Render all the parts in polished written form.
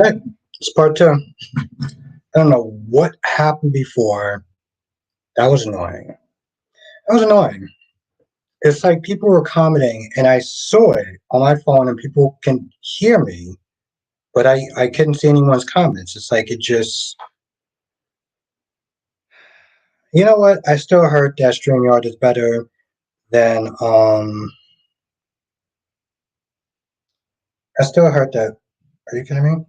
Right, it's part two. I don't know what happened before. That was annoying. That was annoying. It's like people were commenting, and I saw it on my phone, and people can hear me, but I couldn't see anyone's comments. It's like it just. You know what? I still heard that StreamYard is better than. I still heard that. Are you kidding me?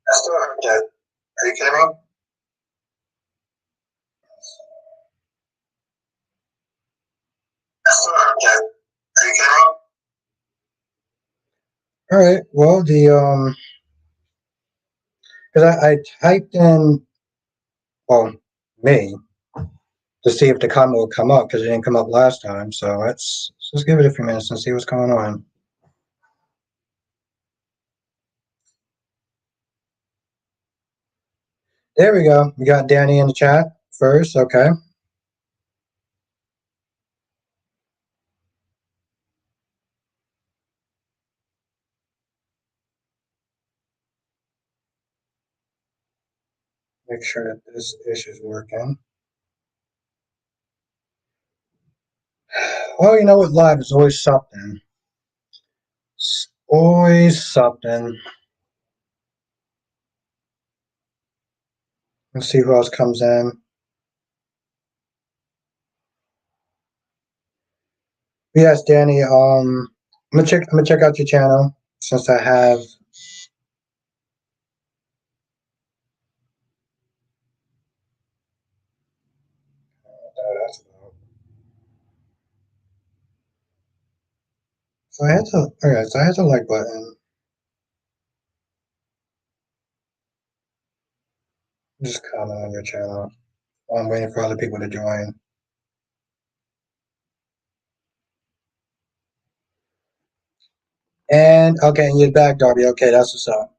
I still heard that. Are you kidding me? I still heard that. Are you kidding me? All right. Well, because I typed in, well, me to see if the comment would come up because it didn't come up last time. So let's just give it a few minutes and see what's going on. There we go. We got Danny in the chat first. Okay. Make sure that this is working. Well, you know what? Live is always something. It's always something. Let's see who else comes in. Yes, Danny. I'm gonna check out your channel since I have. So I had to. Okay, so I had the like button. Just comment on your channel. I'm waiting for other people to join. And okay, and you're back, Darby. Okay, that's what's up.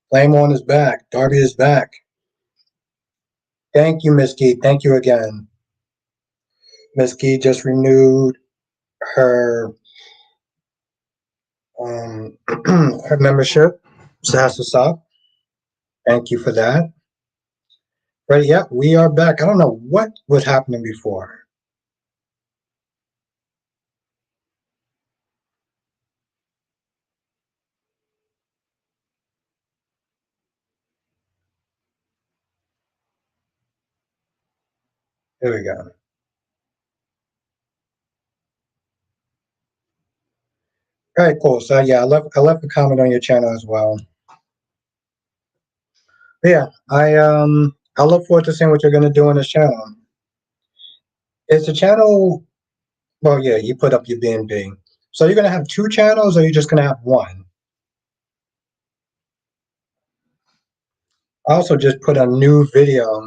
Flame on is back. Darby is back. Thank you, Miss Key. Thank you again. Miss Key just renewed her her membership. So that's what's up. Thank you for that. But yeah, we are back. I don't know what was happening before. Here we go. All right, cool. So yeah, I left a comment on your channel as well. But yeah, I look forward to seeing what you're gonna do on this channel. Is the channel well yeah, you put up your BNB. So you're gonna have two channels or you're just gonna have one? I also just put a new video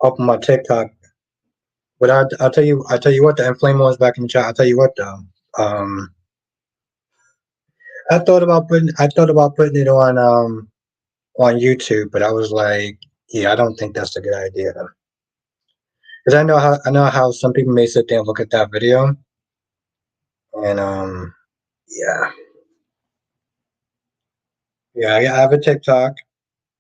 up on my TikTok. But I'll tell you what, the inflame was back in the chat. I'll tell you what though. Um I thought about putting it on YouTube, but I was like, yeah, I don't think that's a good idea. Because I know how some people may sit there and look at that video, and yeah, yeah, I have a TikTok,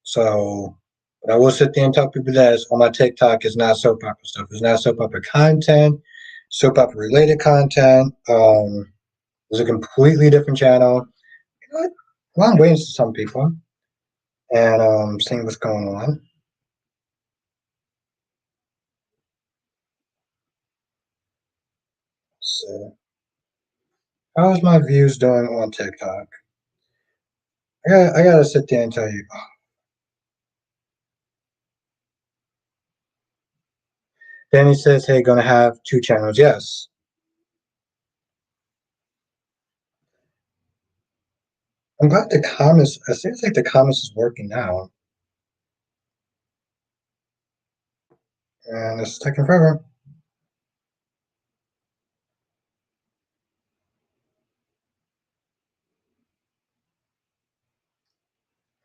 so but I will sit there and tell people that on my TikTok is not soap opera stuff. It's not soap opera content, soap opera related content. It's a completely different channel. You know what? Well, I'm waiting for some people and seeing what's going on. So, how's my views doing on TikTok? I gotta sit there and tell you. Danny says, "Hey, gonna have two channels." Yes. I'm glad the comments. It seems like the comments is working now, and it's taking forever.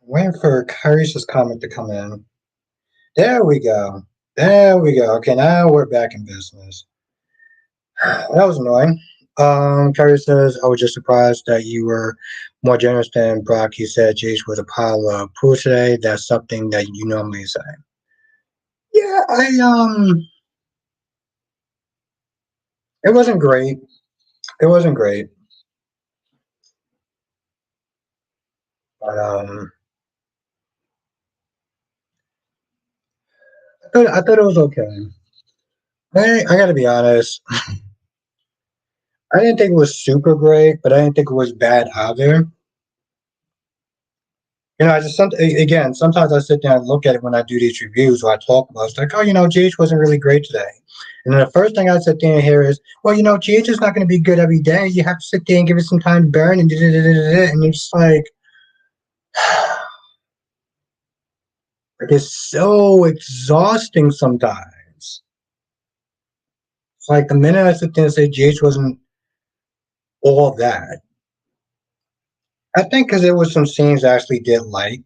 I'm waiting for Kyrie's comment to come in. There we go. There we go. Okay, now we're back in business. That was annoying. Kyrie says, I was just surprised that you were more generous than Brock. He said Jace was a pile of poo today. That's something that you normally say. Yeah, it wasn't great. It wasn't great. But I thought it was okay. I gotta be honest. I didn't think it was super great, but I didn't think it was bad either. I just again sometimes I sit there and look at it when I do these reviews or I talk about it. It's like, oh, GH wasn't really great today. And then the first thing I sit there and hear is, well, GH is not going to be good every day. You have to sit there and give it some time to burn and da, da, da, da, da, and it's like it's so exhausting sometimes. It's like the minute I sit there and say GH wasn't all that, I think because there was some scenes I actually did like.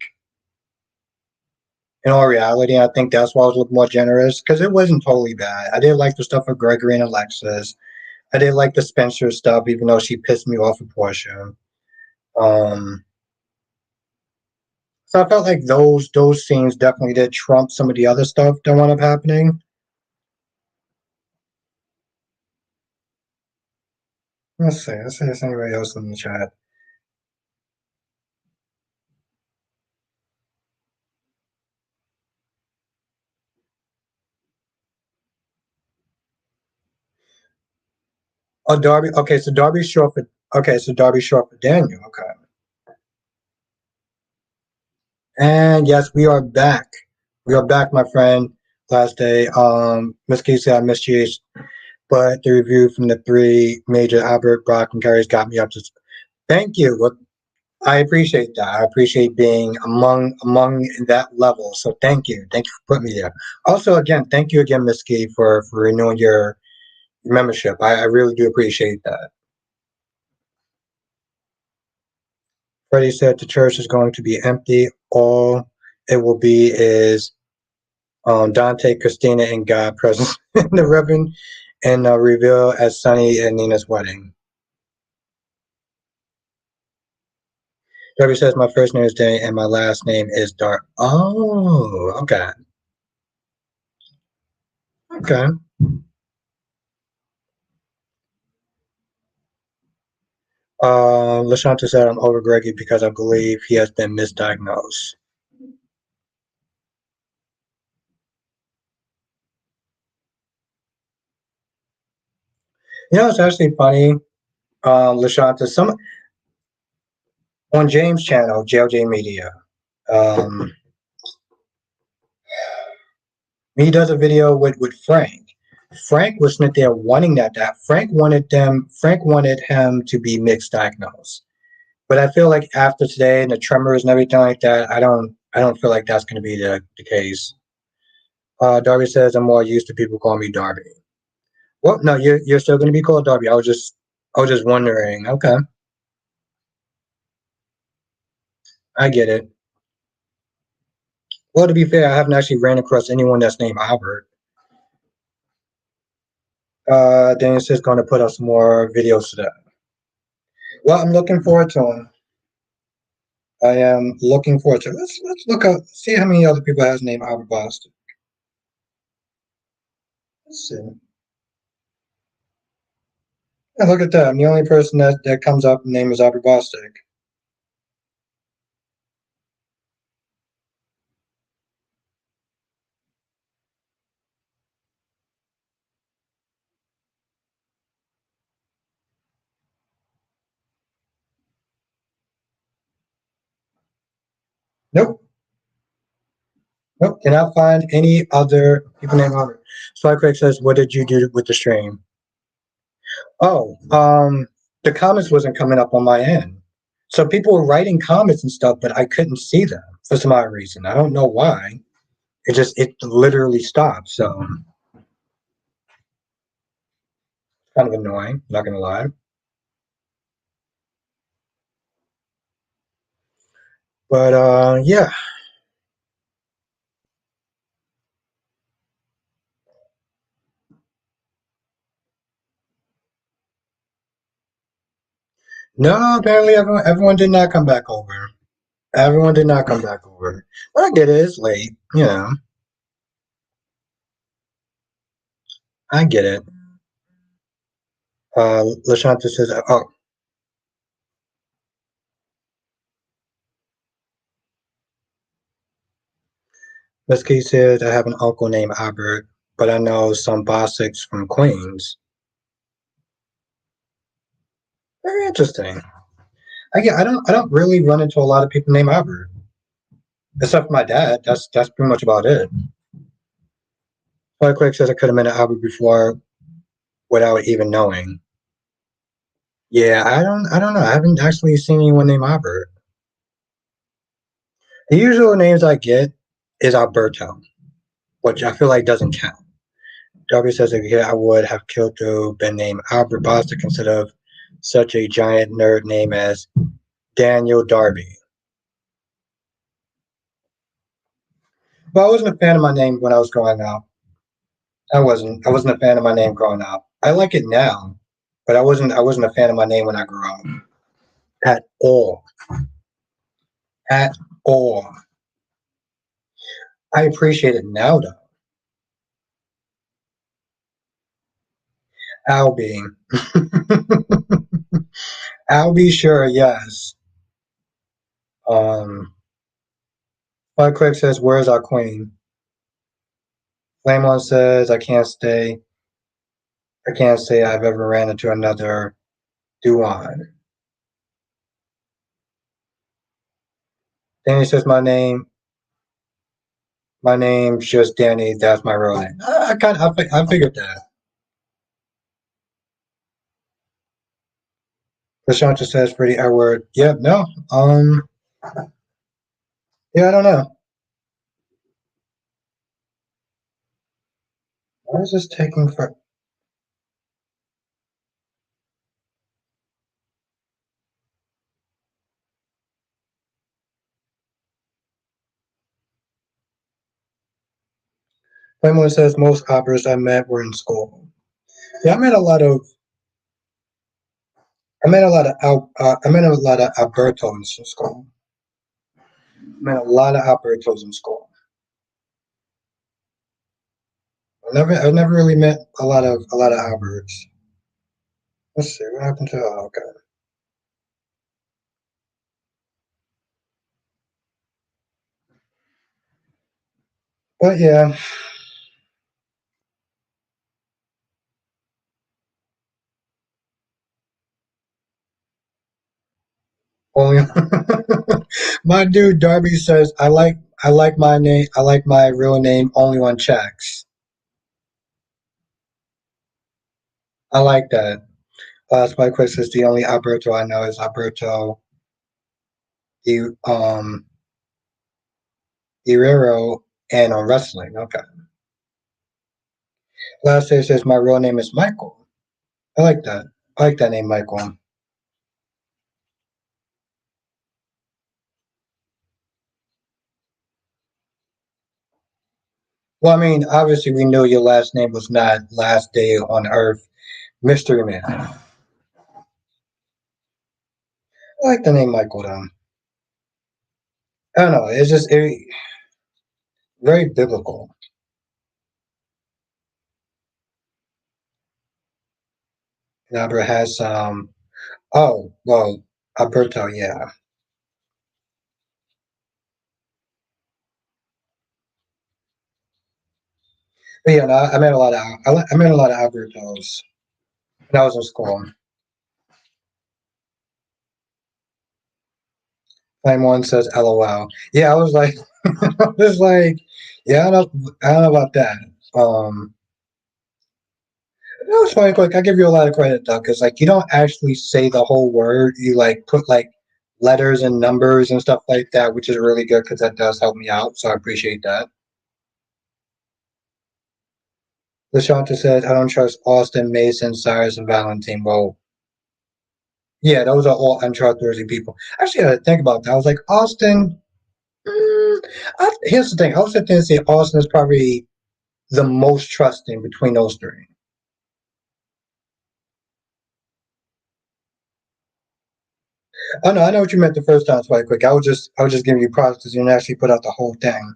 In all reality, I think that's why I was a little more generous because it wasn't totally bad. I did like the stuff with Gregory and Alexis. I did like the Spencer stuff, even though she pissed me off with Portia. Um, so I felt like those scenes definitely did trump some of the other stuff that wound up happening. Let's see. Let's see if there's anybody else in the chat. Oh, Darby. Okay, so Darby's short for. Okay, so Darby's short for Daniel. Okay. And yes, we are back. We are back, my friend. Last day. Miss Casey, I missed you, but the review from the three major Albert, Brock, and Carries got me up to. Thank you. Well, I appreciate that. I appreciate being among that level. So thank you for putting me there. Also, again, thank you again, Miss Key, for renewing your membership. I really do appreciate that. Freddie said the church is going to be empty. All it will be is Dante, Christina, and God present in the Reverend and reveal as Sunny and Nina's wedding. Debbie says my first name is Danny and my last name is Dark. Oh, okay. Okay. Lashanta said I'm over Greggy because I believe he has been misdiagnosed. It's actually funny. Lashanta, some on James' channel, JLJ Media. Um, he does a video with Frank. Frank was sitting there wanting that. Frank wanted him to be mixed diagnosed. But I feel like after today and the tremors and everything like that, I don't feel like that's going to be the case. Darby says I'm more used to people calling me Darby. Well, no, you're still going to be called Darby. I was just wondering. Okay, I get it. Well, to be fair, I haven't actually ran across anyone that's named Albert. Daniel says going to put up some more videos today. Well, I'm looking forward to them. I am looking forward to it. Let's look up, see how many other people has named Albert Boston. Let's see. Yeah, look at that. I'm the only person that comes up name is Albert Bostic. Nope. Nope. Cannot find any other people named Albert. So Craig says, what did you do with the stream? Oh, the comments wasn't coming up on my end. So people were writing comments and stuff, but I couldn't see them for some odd reason. I don't know why. It literally stopped. So kind of annoying, not gonna lie. But yeah. No, apparently everyone did not come back over. Everyone did not come back over. But I get it. It's late. You know, I get it. Lashanta says, "Oh, Miss Key says I have an uncle named Albert, but I know some Bossics from Queens. Very interesting. I don't really run into a lot of people named Albert, except for my dad. That's pretty much about it. Like Quick says, I could have met an Albert before without even knowing. Yeah, I don't know. I haven't actually seen anyone named Albert. The usual names I get is Alberto, which I feel like doesn't count. Darby says if here I would have killed to been named Albert Bostic instead of such a giant nerd name as Daniel Darby. But I wasn't a fan of my name when I was growing up. I wasn't a fan of my name growing up. I like it now, but I wasn't a fan of my name when I grew up. At all. At all. I appreciate it now though. Albie. Albie, sure, yes. Um Mike Quick says, where's our queen? Flamon says, I can't say I've ever ran into another Duan. Danny says my name's just Danny, that's my real name. I figured that. Prashanta says pretty Edward. Yep, no. Yeah, I don't know. Why is this taking for Someone says most operas I met were in school. Yeah, I met a lot of Albertos in school. I met a lot of Albertos in school. I never really met a lot of Alberts. Let's see what happened to. Oh, okay. But yeah, only my dude Darby says I like my name. I like my real name only on checks. I like that. Spike Quick says the only Alberto I know is Alberto Di, Guerrero and on wrestling. Okay. Last day says my real name is Michael. I like that. I like that name, Michael. Well, I mean, obviously we knew your last name was not last day on Earth, Mystery Man. I like the name Michael though. I don't know. It's just very biblical. Albert has Oh well, Alberto, yeah. But yeah, no, I met a lot of Albertos when I was in school. Flame one says LOL. Yeah, I was like, I was like, yeah, I don't know about that. That was funny. Quick, I give you a lot of credit though, because like you don't actually say the whole word. You like put like letters and numbers and stuff like that, which is really good because that does help me out. So I appreciate that. Lashanta says, I don't trust Austin, Mason, Cyrus, and Valentine. Well, yeah, those are all untrustworthy people. Actually, I had to think about that. I was like, Austin. Here's the thing. I was sitting there and say Austin is probably the most trusting between those three. Oh no, I know what you meant the first time. It's quite quick. I was just giving you props because you didn't actually put out the whole thing.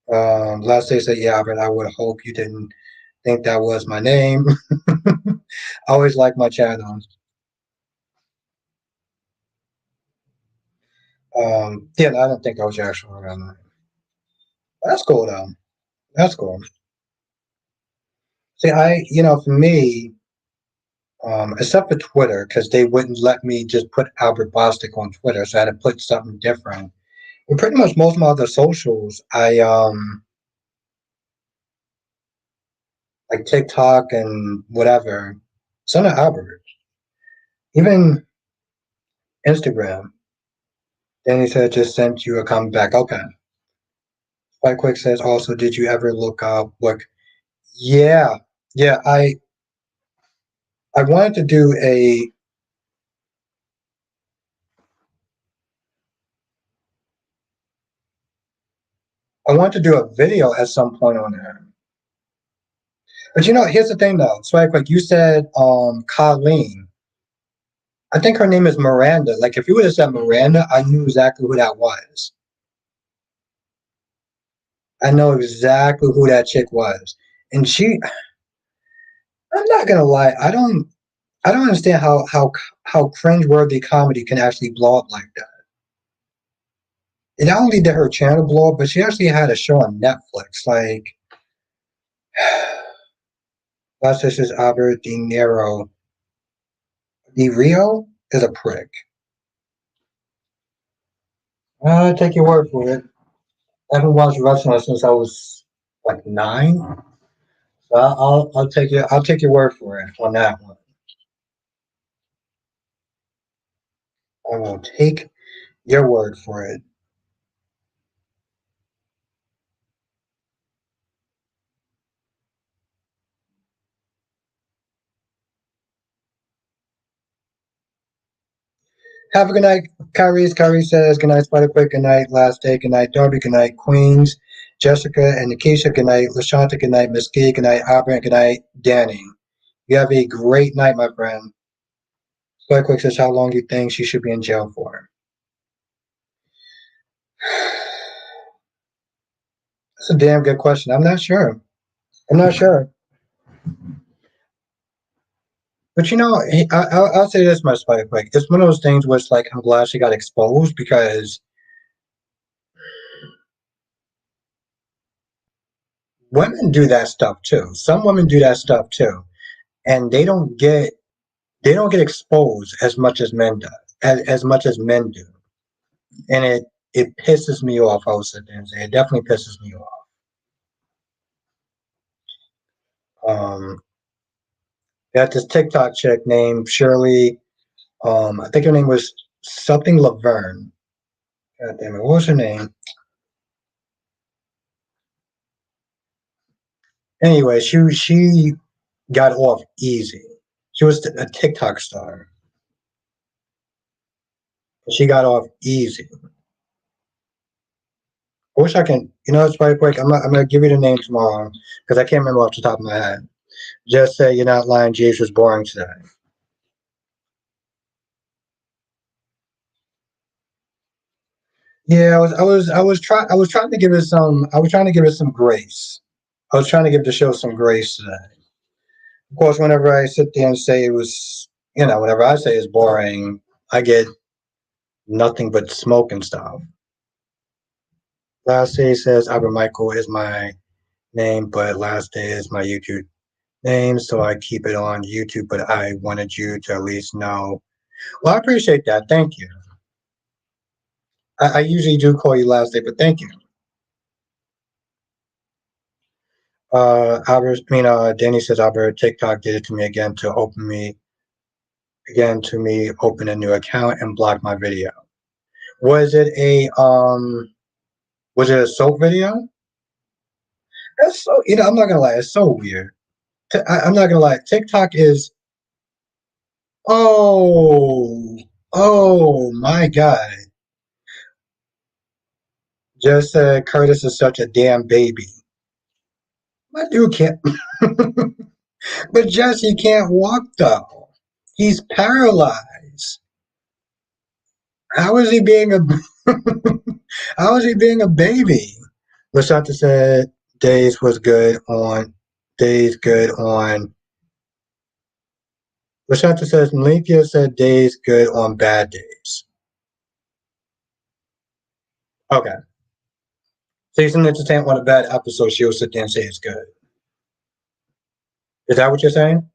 Last day said, yeah, but I would hope you didn't think that was my name. I always like my chat on. Yeah, I don't think that was your actual name. That's cool though. That's cool. See, for me, except for Twitter, because they wouldn't let me just put Albert Bostic on Twitter, so I had to put something different. But pretty much most of my other socials, I like TikTok and whatever. Son of Albert, even Instagram. Then he said just sent you a comment back. Okay. Quite quick says also, did you ever look up what? Yeah, yeah. I wanted to do a I wanted to do a video at some point on there. But here's the thing though. So like you said, Colleen. I think her name is Miranda. Like if you would have said Miranda, I knew exactly who that was. I know exactly who that chick was. And I'm not gonna lie, I don't understand how cringeworthy comedy can actually blow up like that. And not only did her channel blow up, but she actually had a show on Netflix. Like last this is Albert De Niro. De Rio is a prick. I take your word for it. I haven't watched wrestling since I was like 9. So I'll take your word for it on that one. I will take your word for it. Have a good night, Kyrie. Kyrie says good night, Spider Quick. Good night, Last Day. Good night, Darby. Good night, Queens. Jessica and Nikisha. Good night, Lashanta. Good night, Miss Key. Good night, Albert. Good night, Danny. You have a great night, my friend. Spider Quick says how long you think she should be in jail for? That's a damn good question. I'm not sure. I'm not sure. But I'll say this much, Spider Quick. It's one of those things where it's like I'm glad she got exposed because women do that stuff too. Some women do that stuff too, and they don't get exposed as much as men do, as much as men do, and it pisses me off. I would sit there and say it definitely pisses me off. Um, got this TikTok chick named Shirley. I think her name was something Laverne. God damn it, what was her name? Anyway, she got off easy. She was a TikTok star. She got off easy. I wish I can. It's right quick. I'm gonna give you the name tomorrow because I can't remember off the top of my head. Just say you're not lying. James was boring today. Yeah, I was trying to give it some grace. I was trying to give the show some grace today. Of course, whenever I sit there and say it was, whenever I say it's boring, I get nothing but smoke and stuff. Last day says Albert Michael is my name, but last day is my YouTube name, so I keep it on YouTube. But I wanted you to at least know. Well, I appreciate that. Thank you. I usually do call you last day, but thank you. Danny says Albert TikTok did it to me open a new account and block my video. Was it a soap video? That's so I'm not gonna lie, it's so weird. I'm not gonna lie, TikTok is oh my god. Just Curtis is such a damn baby. My dude can't but Jesse can't walk though. He's paralyzed. How is he being a how is he being a baby? Lasanta said days was good on days good on Lashanta says Malinkia said days good on bad days. Okay. So you're entertained on a bad episode, she'll sit there and say it's good. Is that what you're saying?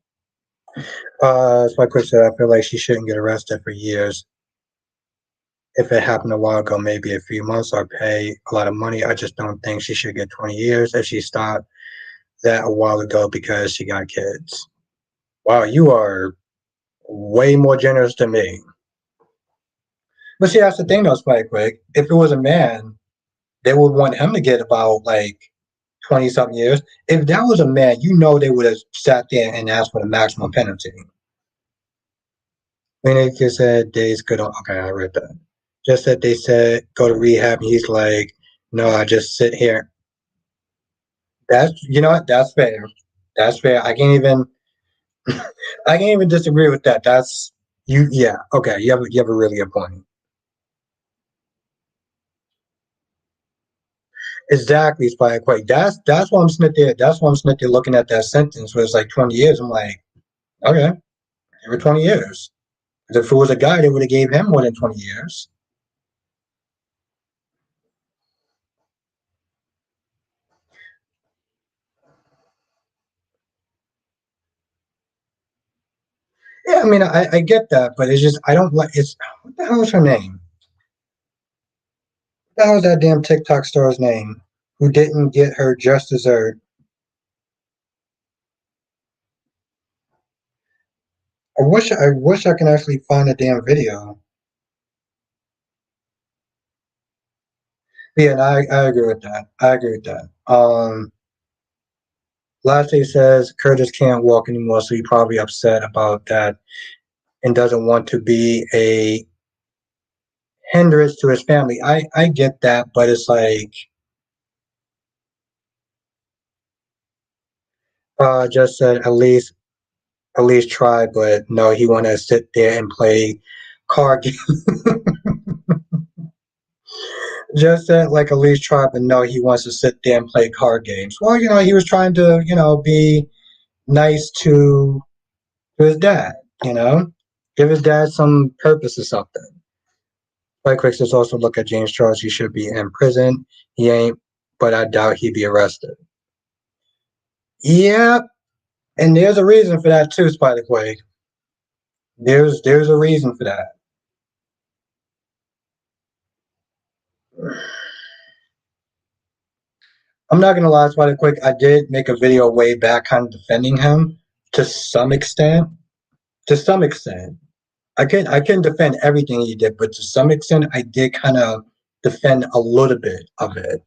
That's my question. I feel like she shouldn't get arrested for years. If it happened a while ago, maybe a few months or pay a lot of money. I just don't think she should get 20 years if she stopped that a while ago because she got kids. Wow, you are way more generous than me. But see, that's the thing though, Spike Quick. If it was a man, they would want him to get about like 20 something years. If that was a man, you know they would have sat there and asked for the maximum penalty. When they just said days good on, okay, I read that. Just that they said go to rehab, and he's like, no, I just sit here. That's you know what? That's fair. That's fair. I can't even disagree with that. That's you. Yeah. Okay. You have a really good point. Exactly, Spike. Quite. That's why I'm sitting there. That's why I'm sitting there looking at that sentence where it's like 20 years. I'm like, okay, every 20 years. If it was a guy, they would have gave him more than 20 years. Yeah, I mean, I get that, but it's just I don't like. It's what the hell is her name? What the hell is that damn TikTok star's name? Who didn't get her just dessert? I wish I can actually find a damn video. Yeah, and I agree with that. I agree with that. Latte says Curtis can't walk anymore, so he's probably upset about that and doesn't want to be a hindrance to his family. I get that, but it's like just said at least try, but no, he want to sit there and play card games. Just said like at least try, but no, he wants to sit there and play card games. Well, he was trying to be nice to his dad. You know, give his dad some purpose or something. Like Quick says, also look at James Charles. He should be in prison. He ain't, but I doubt he'd be arrested. Yeah, and there's a reason for that too, Spider Quake. There's a reason for that. I'm not gonna lie, Spider Quick. I did make a video way back, kind of defending him to some extent. To some extent, I can defend everything he did, but to some extent, I did kind of defend a little bit of it.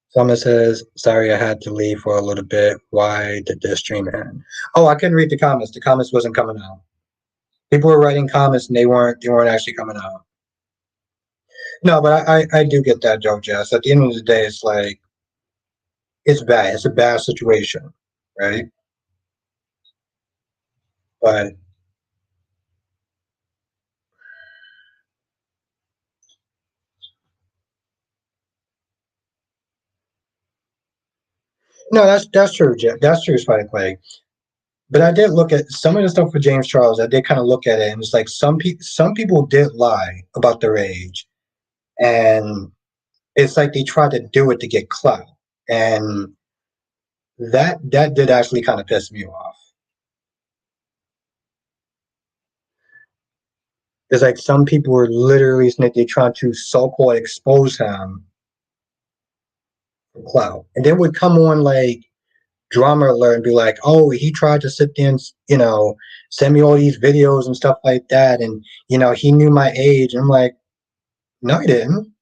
Someone says, "Sorry, I had to leave for a little bit. Why did this stream end?" Oh, I couldn't read the comments. The comments wasn't coming out. People were writing comments and they weren't actually coming out. No, but I do get that joke, Jess. At the end of the day, it's like it's bad. It's a bad situation, right? But no, that's true, Jeff. That's true, Spike Clay. But I did look at some of the stuff with James Charles. I did kind of look at it, and it's like some people did lie about their age, and it's like they tried to do it to get clout, and that did actually kind of piss me off. It's like some people were literally they trying to so-called expose him for clout, and then would come on like drama alert and be like, "Oh, he tried to sit there and send me all these videos and stuff like that, and he knew my age." And I'm like, "No, he didn't,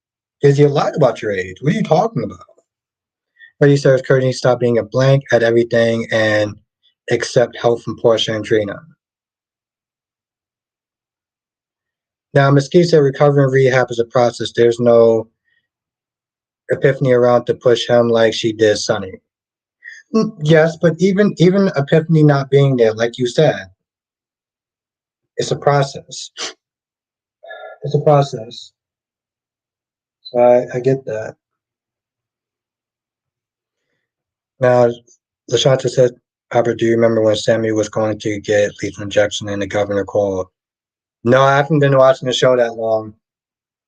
because you lied about your age. What are you talking about?" Freddie says Courtney stopped being a blank at everything and accept help from Portia and Trina. Now, Mesquite said recovery and rehab is a process. There's no Epiphany around to push him like she did Sonny. Yes, but even Epiphany not being there, like you said, it's a process. It's a process. So I get that. Now, Lashanta said, Albert, do you remember when Sammy was going to get lethal injection and the governor called? No, I haven't been watching the show that long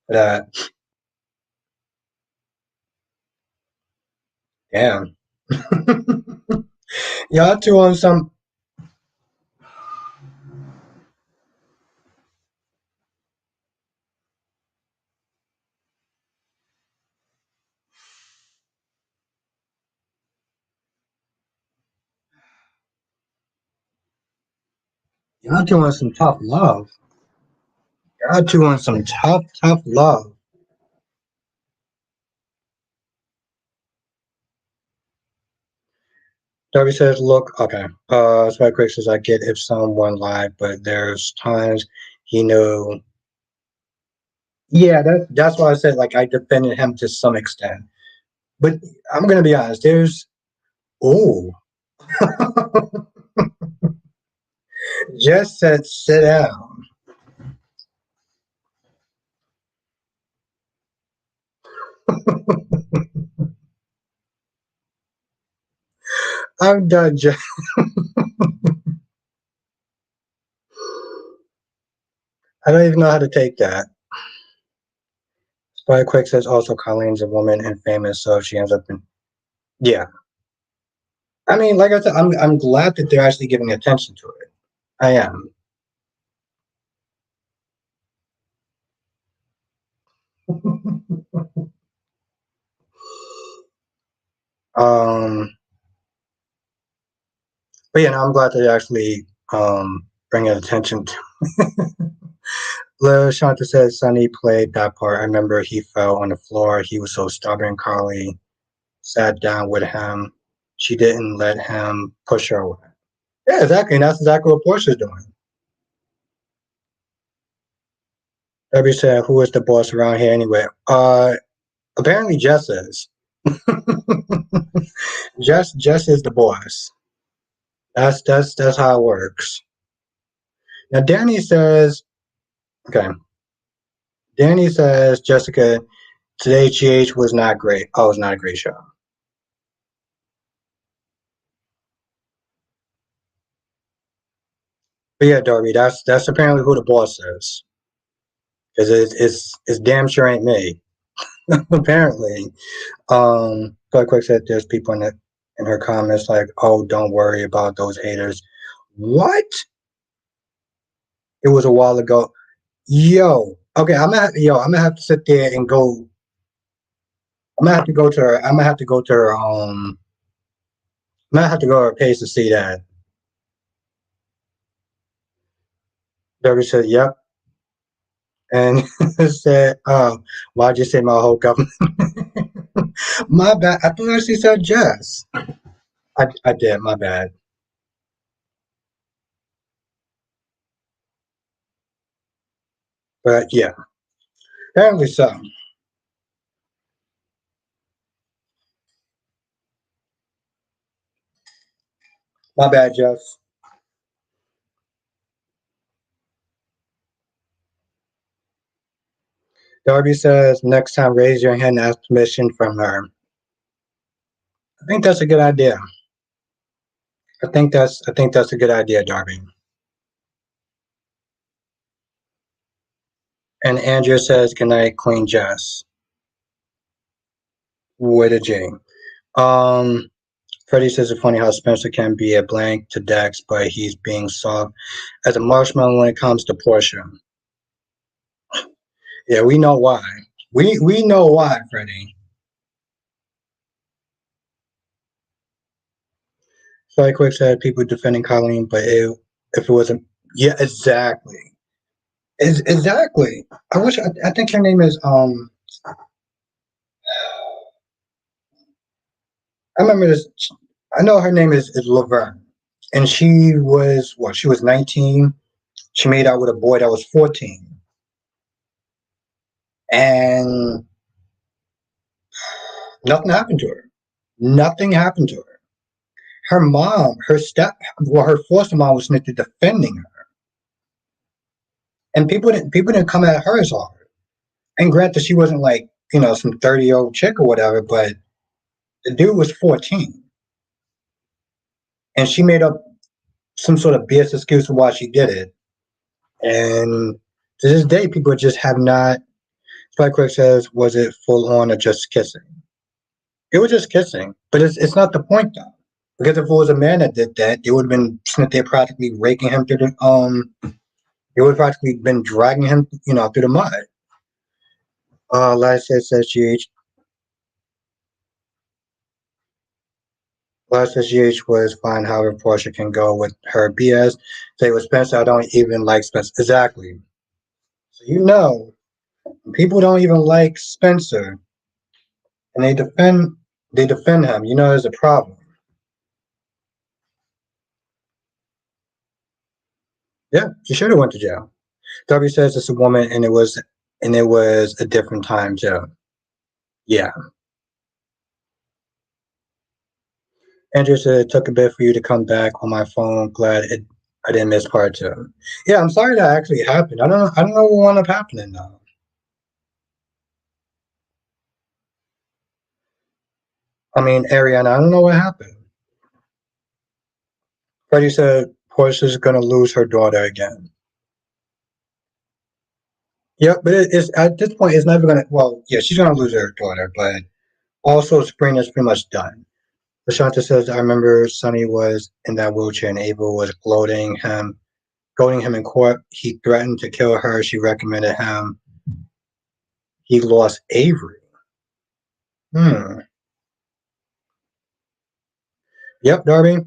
for that. Damn. Y'all two on some. Y'all two on some tough love. Y'all two on some tough, tough love. Darby says, look, okay. Spike Quick says, I get if someone lied, but there's times he knew. Yeah, that's why I said, like, I defended him to some extent. But I'm going to be honest, there's. Oh. Just said, sit down. I'm done, Jeff. I don't even know how to take that. Spy Quick says also Colleen's a woman and famous, so she ends up in. Yeah. I mean, like I said, I'm glad that they're actually giving attention to it. I am. um, but yeah, no, I'm glad that they're actually bringing attention to. Lil Shanta says Sonny played that part. I remember he fell on the floor. He was so stubborn. Carly sat down with him. She didn't let him push her away. Yeah, exactly. And that's exactly what Portia's doing. Debbie said, who is the boss around here anyway? Apparently Jess is. Jess is the boss. That's how it works. Now Danny says, okay. Danny says, Jessica, today GH was not great. Oh, it was not a great show. But yeah, Darby, that's apparently who the boss is. Because it's damn sure ain't me. Apparently. Quick Quick said there's people in her comments like, oh, don't worry about those haters. What? It was a while ago. Yo, okay, I'm gonna have to sit there and go. I'm gonna have to go to her. I'm gonna have to go to her. I'm gonna have to go to her page to see that. Debbie said, "Yep," and said, "Oh, why'd you say my whole government?" My bad. I thought she said Jess. I did. My bad. But yeah, apparently so. My bad, Jess. Darby says, next time raise your hand and ask permission from her. I think that's a good idea. I think that's a good idea, Darby. And Andrea says, good night, Queen Jess. With a J. Um, Freddie says it's funny how Spencer can be a blank to Dex, but he's being soft as a marshmallow when it comes to Portia. Yeah, we know why. We know why, Freddie. So I quick said people defending Colleen, but if it wasn't, yeah, exactly, exactly. I think her name is I remember this. I know her name is Laverne, and she was what? She was 19. She made out with a boy that was 14, and nothing happened to her. Nothing happened to her. Her mom, her foster mom was defending her. and people didn't come at her as hard. And granted, she wasn't like some 30-year-old chick or whatever, but the dude was 14, and she made up some sort of BS excuse for why she did it. And to this day, people just have not. Spike Quick says, "Was it full on or just kissing?" It was just kissing, but it's not the point though. Because if it was a man that did that, it would have been they're practically raking him through the. It would have practically been dragging him, through the mud. Says GH. Says GH was fine. However, Portia can go with her BS. Say with Spencer, I don't even like Spencer. Exactly. So people don't even like Spencer, and they defend him. There's a problem. Yeah, she should have went to jail. W says it's a woman, and it was a different time too. Yeah. Andrew said it took a bit for you to come back on my phone. I didn't miss part 2. Yeah, I'm sorry that actually happened. I don't know what wound up happening though. I mean, Ariana, I don't know what happened. Freddie said Portia's gonna lose her daughter again. Yep, but it's at this point it's never gonna. Well, yeah, she's gonna lose her daughter, but also Sabrina's pretty much done. Lashanta says, I remember Sonny was in that wheelchair and Abel was goading him in court. He threatened to kill her. She recommended him. He lost Avery. Hmm. Yep, Darby.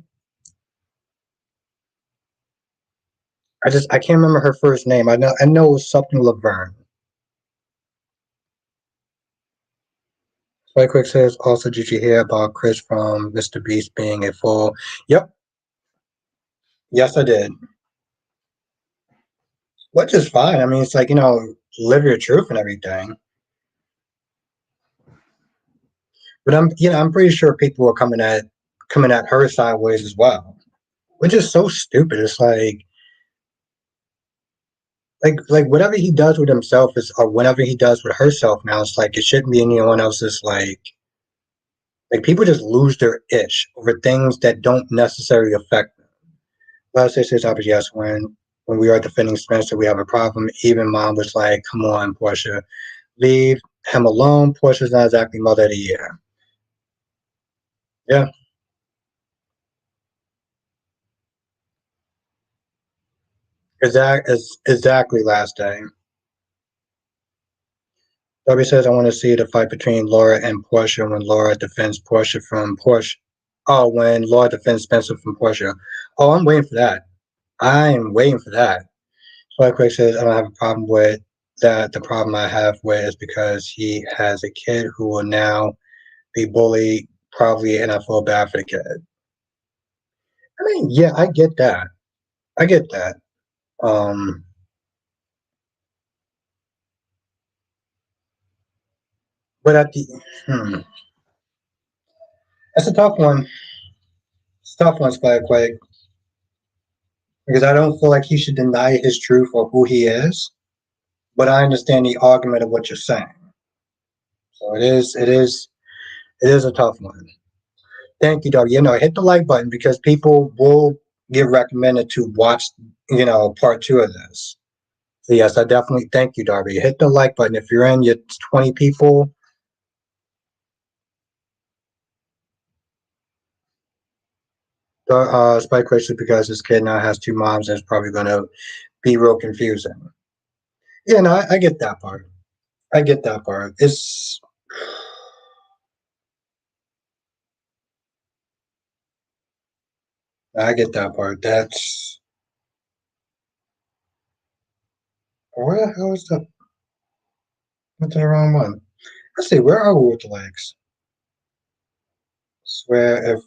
I can't remember her first name. I know it was something Laverne. Spike Quick says, also, did you hear about Chris from Mr. Beast being a fool? Yep. Yes, I did. Which is fine. I mean, it's like, live your truth and everything. But I'm pretty sure people were coming at her sideways as well, which is so stupid. It's like whatever he does with himself is, or whatever he does with herself now, it's like it shouldn't be anyone else's. Like people just lose their itch over things that don't necessarily affect them. Last say says, yes, when we are defending Spencer, we have a problem. Even mom was like, "Come on, Portia, leave him alone. Portia's not exactly mother of the year." Yeah, exactly. Last day. Darby says, I want to see the fight between Laura and Portia when Laura defends Portia from Portia. Oh, when Laura defends Spencer from Portia. Oh, I'm waiting for that. I'm waiting for that. So Quick says, I don't have a problem with that. The problem I have with is because he has a kid who will now be bullied, probably, and I feel bad for the kid. I mean, yeah, I get that. I get that. Um, but that's a tough one. It's a tough one, Spike Quake, because I don't feel like he should deny his truth or who he is. But I understand the argument of what you're saying. So it is a tough one. Thank you, Doug. Hit the like button because people will get recommended to watch, part 2 of this. So yes, I definitely thank you, Darby. Hit the like button if you're in your 20 people. Spike question because this kid now has two moms and it's probably going to be real confusing. Yeah, no, I get that part. I get that part. I get that part. Where the hell is the? Went to the wrong one. Let's see. Where are we with the likes? Swear if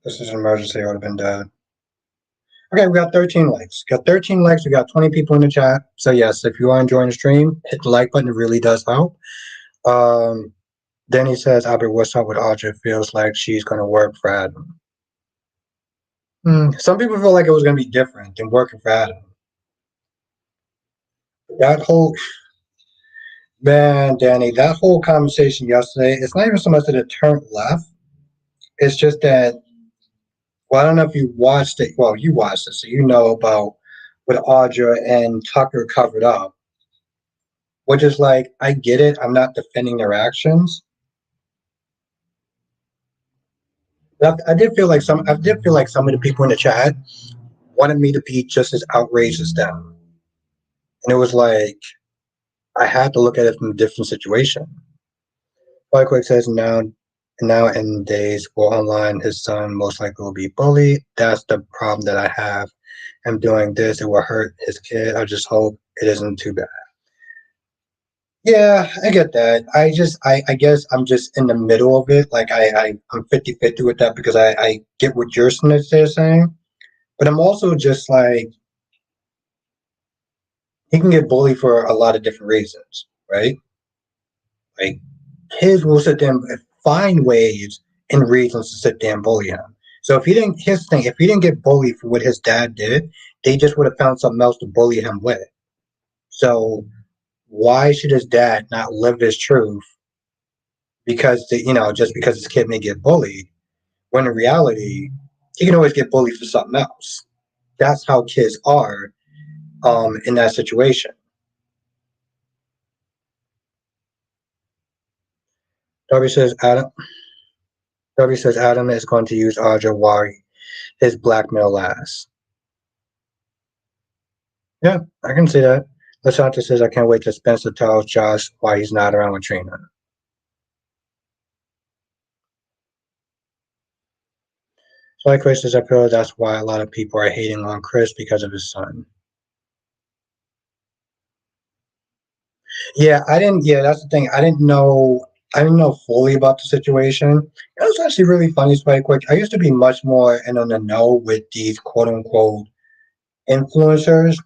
this is an emergency, I would have been dead. Okay, we got 13 likes. Got 13 likes. We got 20 people in the chat. So yes, if you are enjoying the stream, hit the like button. It really does help. Um, Danny says, Albert, what's up with Audrey? Feels like she's going to work for Adam. Some people feel like it was going to be different than working for Adam. That whole man, Danny, that whole conversation yesterday, it's not even so much that it turned left. It's just that, well, I don't know if you watched it. Well, you watched it, so you know about what Audra and Tucker covered up, which is like, I get it. I'm not defending their actions. I did feel like some of the people in the chat wanted me to be just as outraged as them. And it was like, I had to look at it from a different situation. Quick says now in days for online, his son most likely will be bullied. That's the problem that I have. I'm doing this, it will hurt his kid. I just hope it isn't too bad. Yeah, I get that. I guess I'm just in the middle of it. Like I'm 50-50 with that because I get what you're saying, but I'm also just like, he can get bullied for a lot of different reasons, right? Like kids will sit there and find ways and reasons to sit there and bully him. So if he didn't, here's the thing: if he didn't get bullied for what his dad did, they just would have found something else to bully him with. So why should his dad not live his truth because just because his kid may get bullied, when in reality he can always get bullied for something else. That's how kids are in that situation. W says Adam. W says Adam is going to use Audra while his blackmail lasts. Yeah, I can see that. Lasanta says, I can't wait till Spencer tells Josh why he's not around with Trina. So like Chris says, I feel that's why a lot of people are hating on Chris because of his son. Yeah, that's the thing. I didn't know fully about the situation. It was actually really funny, Spike Quick. I used to be much more in on the know with these quote unquote influencers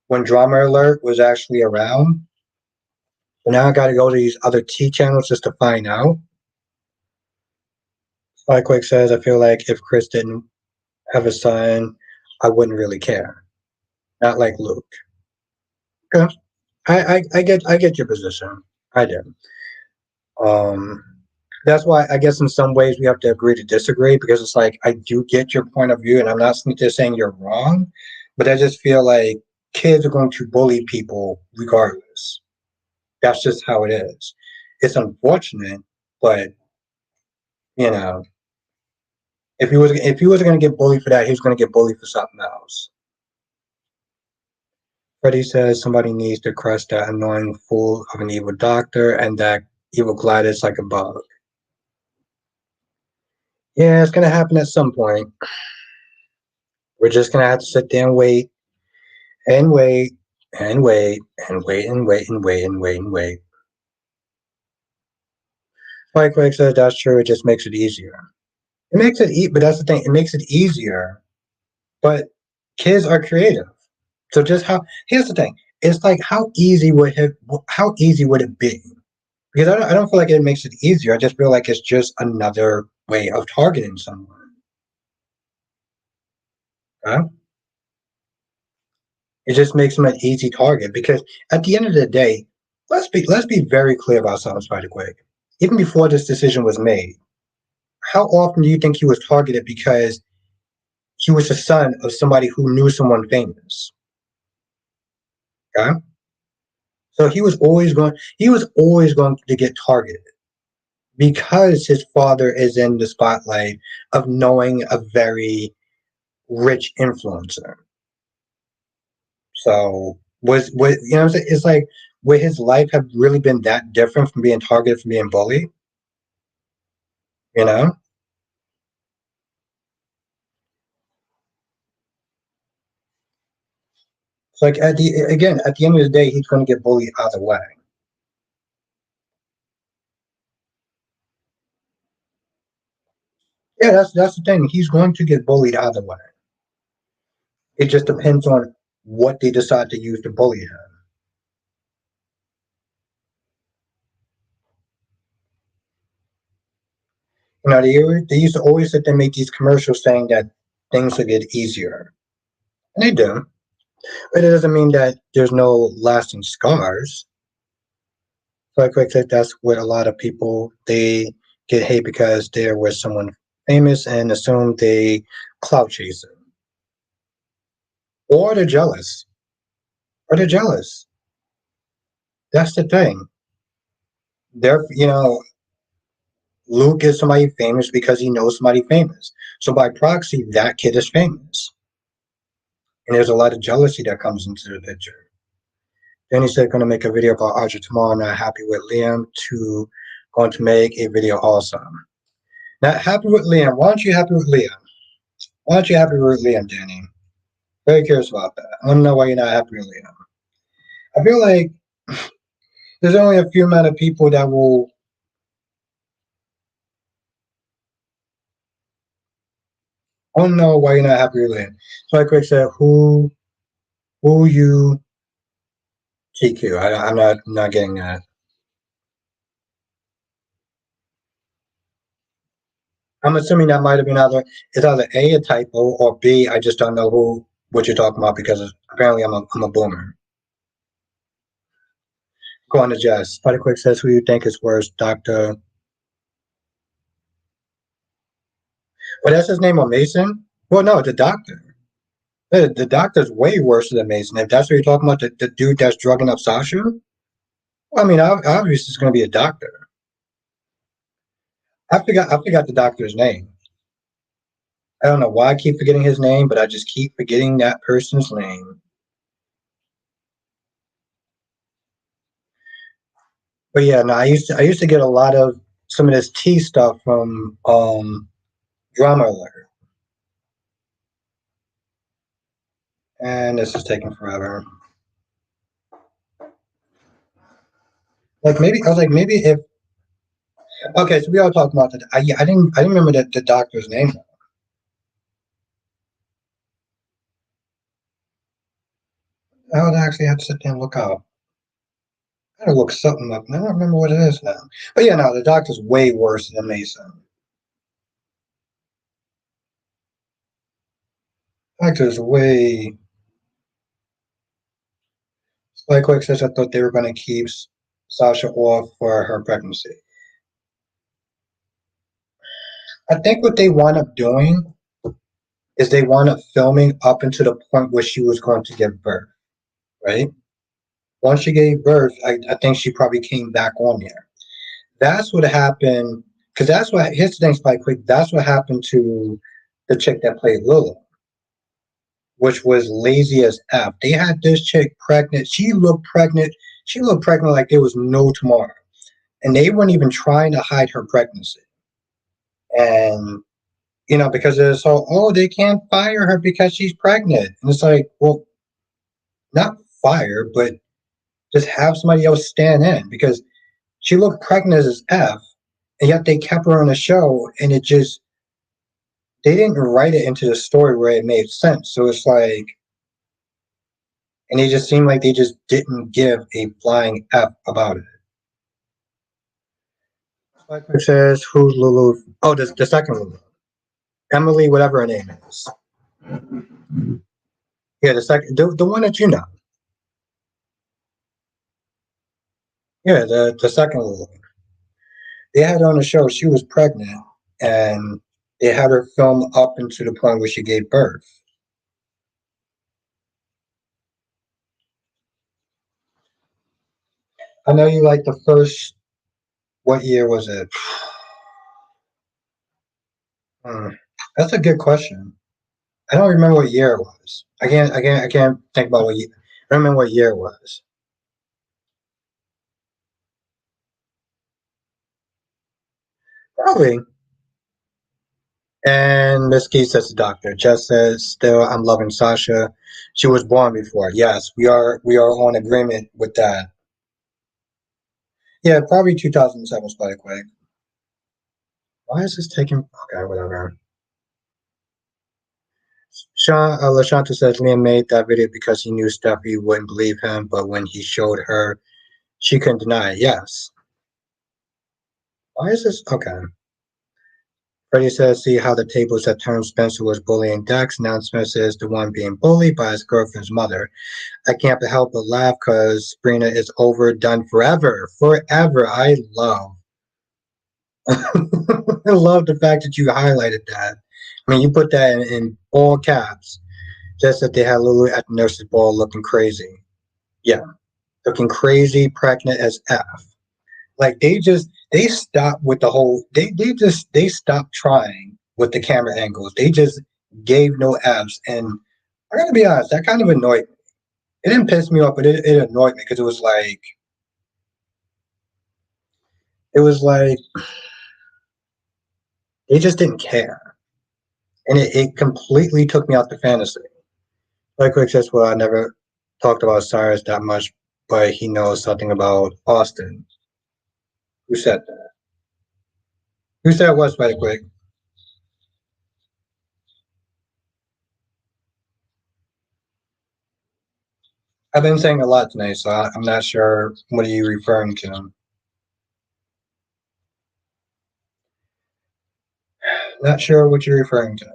when Drama Alert was actually around. But now I gotta go to these other T channels just to find out. Spike Quick says, I feel like if Chris didn't have a son, I wouldn't really care. Not like Luke. Okay. I get your position. I do. Um, that's why I guess in some ways we have to agree to disagree because it's like I do get your point of view, and I'm not just saying you're wrong, but I just feel like kids are going to bully people regardless. That's just how it is. It's unfortunate, but you know, if he wasn't going to get bullied for that, he was going to get bullied for something else. Freddie says somebody needs to crush that annoying fool of an evil doctor, and that evil Gladys like a bug. Yeah, it's gonna happen at some point. We're just gonna have to sit there and wait and wait and wait and wait and wait and wait and wait and wait. Like Greg says, that's true. It just makes it easier. It makes but that's the thing. It makes it easier. But kids are creative. So just here's the thing. It's like how easy would it be? Because I don't feel like it makes it easier. I just feel like it's just another way of targeting someone. Huh? It just makes them an easy target because at the end of the day, let's be very clear about something, Spider Quick. Even before this decision was made, how often do you think he was targeted because he was the son of somebody who knew someone famous? Okay? So he was always going to get targeted because his father is in the spotlight of knowing a very rich influencer. So was what I'm saying? It's like would his life have really been that different from being targeted from being bullied? You know? It's like at the end of the day, he's gonna get bullied either way. Yeah, that's the thing. He's going to get bullied either way. It just depends on what they decide to use to bully him. They used to always sit there and make these commercials saying that things will get easier. And they do. But it doesn't mean that there's no lasting scars. So I feel like that's what a lot of people, they get hate because they're with someone famous and assume they clout chasing. Or they're jealous. Or they're jealous. That's the thing. Luke is somebody famous because he knows somebody famous. So by proxy, that kid is famous. And there's a lot of jealousy that comes into the picture. Then he said going to make a video about Audrey tomorrow, not happy with Liam, to going to make a video also. Not happy with Liam. Why aren't you happy with Liam? Why aren't you happy with Liam, Danny? Very curious about that. I want to know why you're not happy with Liam. I feel like there's only a few amount of people that will. I want to know why you're not happy with Liam. So I quick said, who you TQ? I'm not getting that. I'm assuming that might have been it's either A typo or B, I just don't know what you're talking about because apparently I'm a boomer. Go on to Jess. Spider Quick says, who you think is worse, Doctor? Well, that's his name on Mason. Well, no, the Doctor. The Doctor's way worse than Mason. If that's what you're talking about, the dude that's drugging up Sasha. Well, I mean, obviously it's going to be a Doctor. I forgot the Doctor's name. I don't know why I keep forgetting his name, but I just keep forgetting that person's name. But yeah, no, I used to get a lot of some of this tea stuff from Drama Alert, and this is taking forever. Like maybe I was like maybe if okay, so we all talked about that. I didn't remember the doctor's name. I would actually have to sit there and look up. I gotta look something up. I don't remember what it is now. But yeah, no, the doctor's way worse than Mason. Doctor's way. Spike Quick says I thought they were gonna keep Sasha off for her pregnancy. I think what they wound up doing is they wound up filming up until the point where she was going to give birth, right? Once she gave birth, I think she probably came back on there. That's what happened, because that's what, here's the thing, Spike Quick, that's what happened to the chick that played Lila, which was lazy as F. They had this chick pregnant. She looked pregnant like there was no tomorrow. And they weren't even trying to hide her pregnancy. And because it's all, oh, they can't fire her because she's pregnant. And it's like, well, not fire, but just have somebody else stand in because she looked pregnant as F, and yet they kept her on the show, and they didn't write it into the story where it made sense. So it's like, and it just seemed like they just didn't give a flying F about it. It says, who's Lulu? Oh, the second Lulu. Emily, whatever her name is. Yeah, the one that you know. Yeah, the second Lulu. They had her on the show. She was pregnant, and they had her film up into the point where she gave birth. I know you like the first. What year was it? Hmm. That's a good question. I don't remember what year it was. I can't think about what year. I don't remember what year it was. Probably. And Miss Key says the doctor. Jess says, still, I'm loving Sasha. She was born before. Yes, we are on agreement with that. Yeah, probably 2007 Spike Quick. Why is this taking? Okay, whatever. Lashanta says Liam made that video because he knew Steffi wouldn't believe him, but when he showed her, she couldn't deny it. Yes. Why is this? Okay. Freddie says, see how the tables had turned. Spencer was bullying Dex. Now Spencer is the one being bullied by his girlfriend's mother. I can't help but laugh because Sabrina is overdone forever. Forever. I love. I love the fact that you highlighted that. I mean, you put that in all caps. Just that they had Lulu at the nurse's ball looking crazy. Yeah. Looking crazy, pregnant as F. Like they stopped with the whole they stopped trying with the camera angles. They just gave no F's, and I gotta be honest, that kind of annoyed me. It didn't piss me off, but it annoyed me because it was like they just didn't care. And it completely took me out the fantasy. Like Rick says, well, I never talked about Cyrus that much, but he knows something about Austin. Who said that? Who said it was right quick? I've been saying a lot tonight, so I'm not sure what are you referring to. Not sure what you're referring to.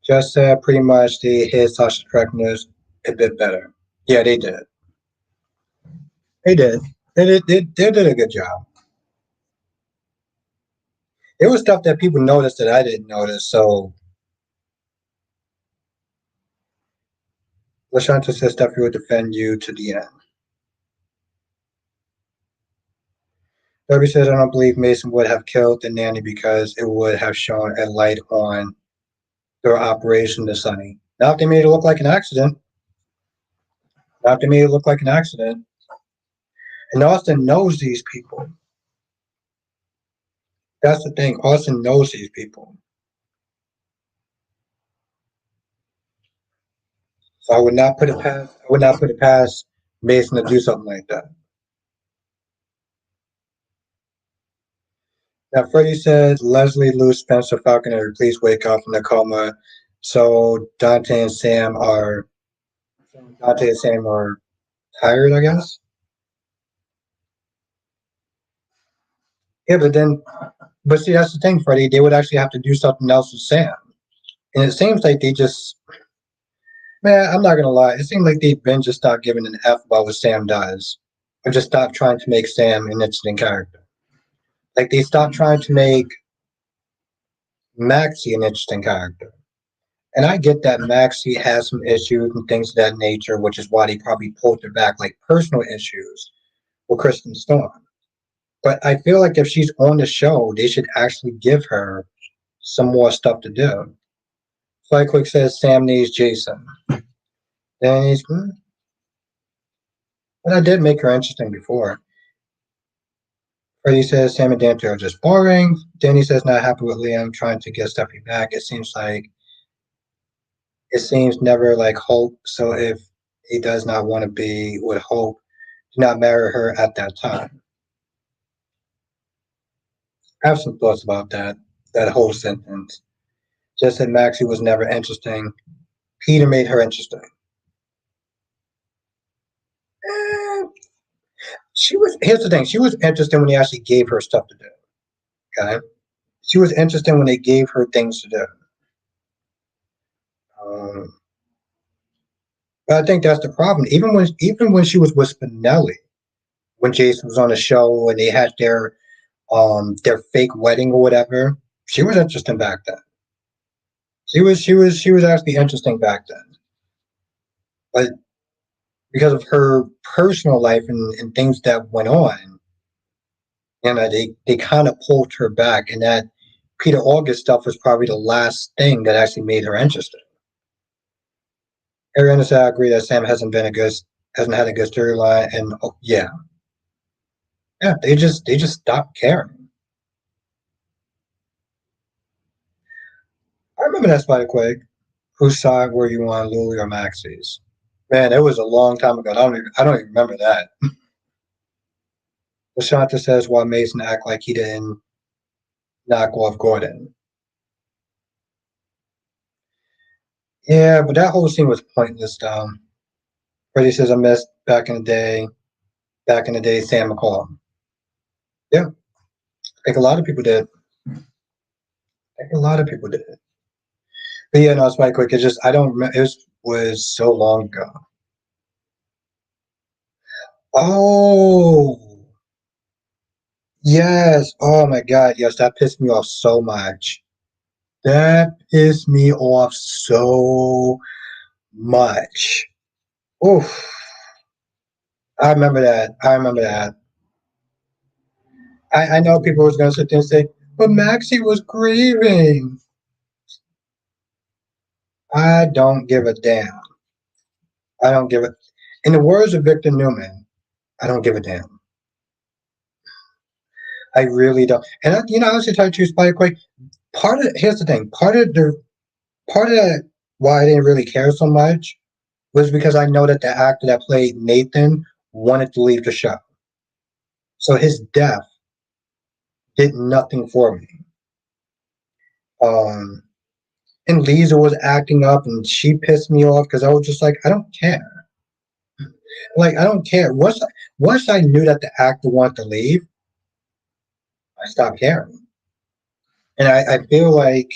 Just pretty much they hit Sasha's correctness a bit better. Yeah, they did. They did. They did a good job. There was stuff that people noticed that I didn't notice. So Lashanta says Stephanie will defend you to the end. Darby says I don't believe Mason would have killed the nanny because it would have shown a light on their operation to Sunny. Now if they made it look like an accident. Now if they made it look like an accident. And Austin knows these people. That's the thing. Austin knows these people. So I would not put it past Mason to do something like that. Now Freddie said Leslie, Lou, Spencer, Falcon, and please wake up from the coma. So Dante and Sam are tired, I guess. Yeah, but see that's the thing, Freddie. They would actually have to do something else with Sam. And it seems like they just man, I'm not gonna lie. It seems like they've been just stopped giving an F about what Sam does. Or just stop trying to make Sam an interesting character. Like they stopped trying to make Maxie an interesting character. And I get that Maxie has some issues and things of that nature, which is why they probably pulled her back, like personal issues with Kristen Storm. But I feel like if she's on the show, they should actually give her some more stuff to do. Fly Quick says Sam needs Jason. Then he's, but I did make her interesting before. Freddie says Sam and Dante are just boring. Danny says not happy with Liam trying to get Stephanie back. It seems never like Hope. So if he does not want to be with Hope, do not marry her at that time. I have some thoughts about that whole sentence. Just that Maxie was never interesting. Peter made her interesting. Eh, she was. Here's the thing. She was interesting when he actually gave her stuff to do. Okay. She was interesting when they gave her things to do. Um, but I think that's the problem. Even when she was with Spinelli, when Jason was on the show and they had their fake wedding or whatever, she was interesting back then. She was actually interesting back then. But because of her personal life and things that went on, they kind of pulled her back, and that Peter August stuff was probably the last thing that actually made her interesting. Ariana said I agree that Sam hasn't had a good storyline, and yeah, they just stopped caring. I remember that Spider Quake. Whose side were you on, Lily or Maxie's? Man, it was a long time ago. I don't even remember that. Lashanta says why Mason act like he didn't knock off Gordon. Yeah, but that whole scene was pointless. Freddie says I missed back in the day, Sam McCall. Yeah, I think a lot of people did. I think a lot of people did. But yeah, no, it's quite quick. It's just I don't remember. Was so long ago. Oh, yes. Oh my God. Yes, that pissed me off so much. That pissed me off so much. Oof. I remember that. I remember that. I know people was gonna sit there and say, but Maxie was grieving. I don't give a damn. I don't give a in the words of Victor Newman, I don't give a damn. I really don't. And I was to tell you, Spike Quay, here's the thing, part of that why I didn't really care so much was because I know that the actor that played Nathan wanted to leave the show. So his death did nothing for me. Um, and Lisa was acting up and she pissed me off because I was just like, I don't care. Like, I don't care. Once I knew that the actor wanted to leave, I stopped caring. And I feel like,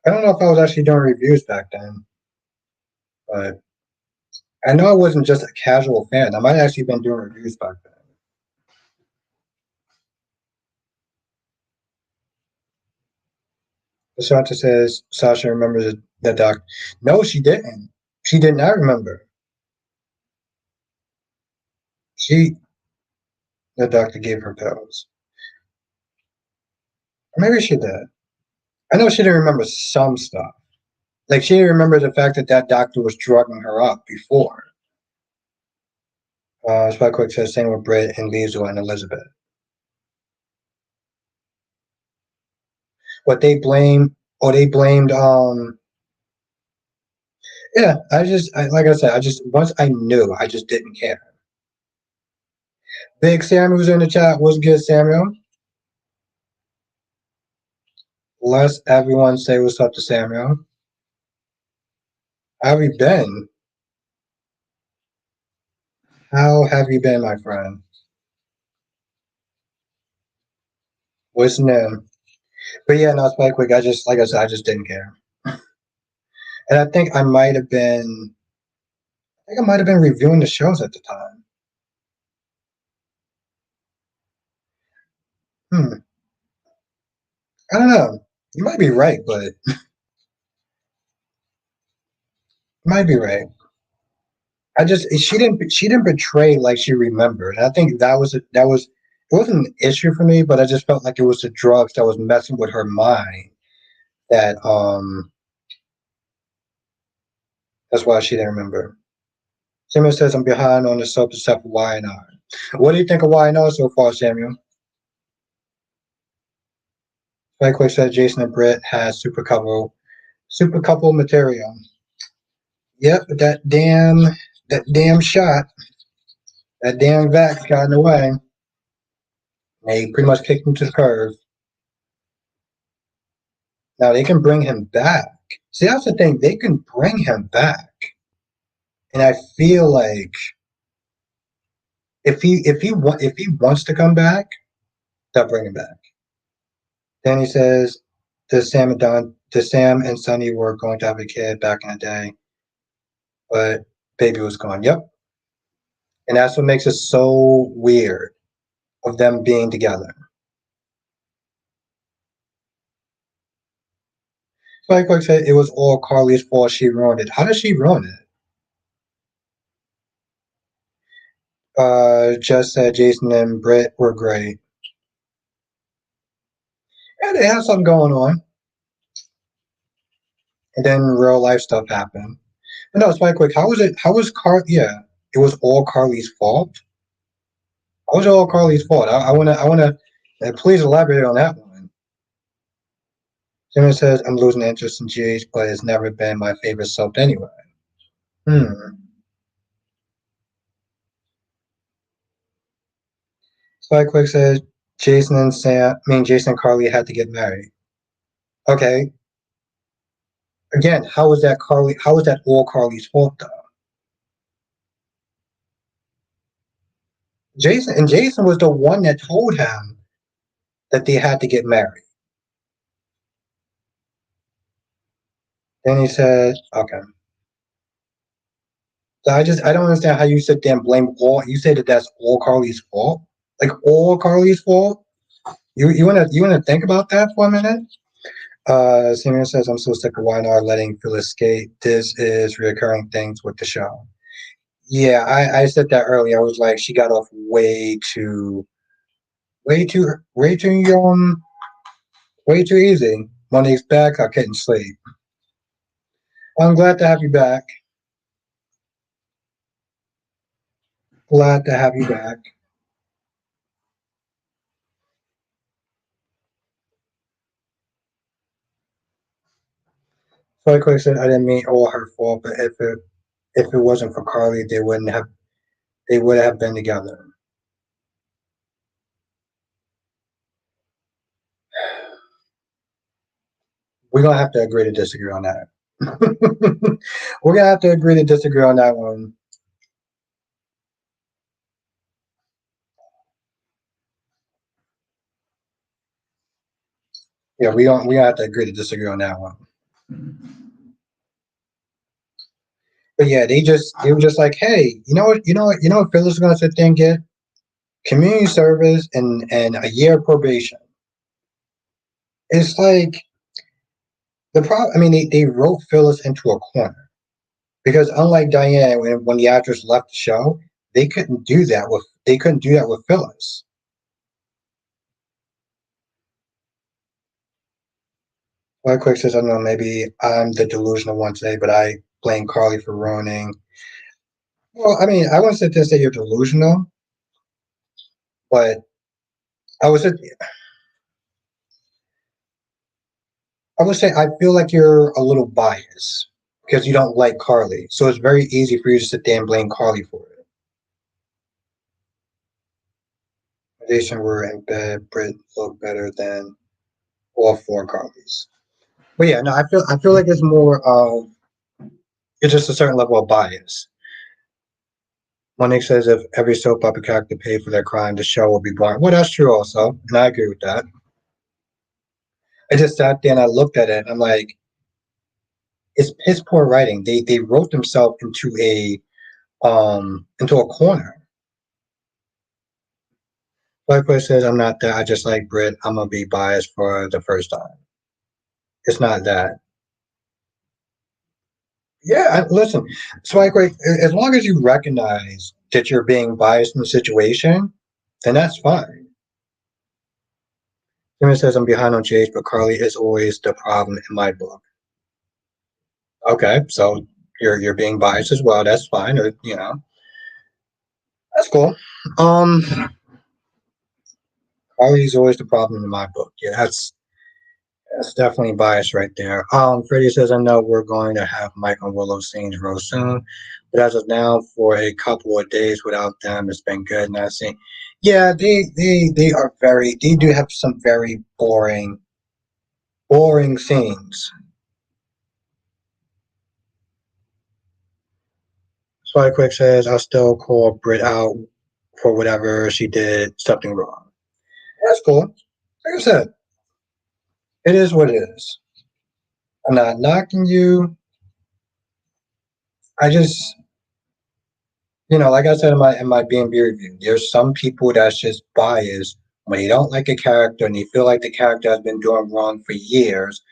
I don't know if I was actually doing reviews back then, but I know I wasn't just a casual fan. I might have actually been doing reviews back then. Asante says Sasha remembers the doc. No, she didn't. She did not remember. She the doctor gave her pills. Maybe she did. I know she didn't remember some stuff. Like she didn't remember the fact that that doctor was drugging her up before. Spike Quick says same with Britt and Liesel and Elizabeth. What they blame or they blamed yeah, like I said, I just once I knew, I just didn't care. Big Samuel was in the chat. What's good, Samuel? Let's everyone say what's up to Samuel. How have you been? How have you been, my friend? What's new? But yeah, no, Spike Quick. I just like I said, I just didn't care. And I think I might have been reviewing the shows at the time. Hmm. I don't know. You might be right, but you might be right. I just she didn't betray like she remembered. And I think that was it wasn't an issue for me, but I just felt like it was the drugs that was messing with her mind. That that's why she didn't remember. Samuel says I'm behind on the soap except for Y&R. What do you think of Y&R so far, Samuel? Spike Quick said Jason and Britt has super couple material. Yep, that damn shot, that damn vax got in the way. They pretty much kicked him to the curb. Now they can bring him back. See, that's the thing. They can bring him back, and I feel like if he wants to come back, they'll bring him back. Then he says, the Sam and Sonny were going to have a kid back in the day, but baby was gone. Yep, and that's what makes it so weird of them being together. So like said, it was all Carly's fault. She ruined it. How did she ruin it? Just said Jason and Britt were great. Yeah, they had something going on. And then real life stuff happened. But no, Spike Quick, how was it? How was Yeah, it was all Carly's fault. How was it all Carly's fault? I wanna. Please elaborate on that one. Simon says I'm losing interest in GH, but it's never been my favorite soap anyway. Hmm. Spike Quick says Jason and Carly had to get married. Okay. Again, how was that Carly? How was that all Carly's fault though? Jason was the one that told him that they had to get married. Then he said, "Okay." So I don't understand how you sit there and blame all. You say that that's all Carly's fault, like all Carly's fault. You wanna think about that for a minute? Simeon says, "I'm so sick of YNR letting Phil escape. This is reoccurring things with the show." Yeah, I said that earlier. I was like, she got off way too way too easy. Monique's back. I couldn't sleep. I'm glad to have you back. Glad to have you back. So like I said, I didn't mean all her fault, but if it wasn't for Carly, they would have been together. We're gonna have to agree to disagree on that. We're gonna have to agree to disagree on that one. Yeah, we gonna have to agree to disagree on that one. But yeah, they were just like, hey, what Phil's gonna sit there and get community service and a year of probation. It's like the problem. I mean, they wrote Phyllis into a corner because unlike Diane, when the actress left the show, they couldn't do that with Phyllis. Well, quick says, I don't know, maybe I'm the delusional one today, but I blame Carly for ruining. Well, I mean, I wouldn't sit there and say you're delusional, but I would say I would say I feel like you're a little biased because you don't like Carly. So it's very easy for you to sit there and blame Carly for it. Jason were in bed, Britt looked better than all four Carlys. But yeah, no, I feel like it's more of it's just a certain level of bias. Monique says if every soap opera character paid for their crime, the show will be boring. Well, that's true also, and I agree with that. I just sat there and I looked at it and I'm like, it's piss poor writing. They wrote themselves into a corner. Blackboy says I'm not that. I just like Brit. I'm gonna be biased for the first time. It's not that. Yeah, listen. Spike, as long as you recognize that you're being biased in the situation, then that's fine. Jimmy says I'm behind on Chase, but Carly is always the problem in my book. Okay, so you're being biased as well. That's fine, or that's cool. Um, Carly's always the problem in my book. Yeah, that's definitely bias right there. Freddie says, I know we're going to have Mike and Willow scenes real soon, but as of now, for a couple of days without them, it's been good. And I see, yeah, they do have some very boring scenes. Spy Quick says, I'll still call Brit out for whatever she did something wrong. That's cool. Like I said, it is what it is. I'm not knocking you. I just like I said in my B&B review, there's some people that's just biased when they don't like a character and they feel like the character has been doing wrong for years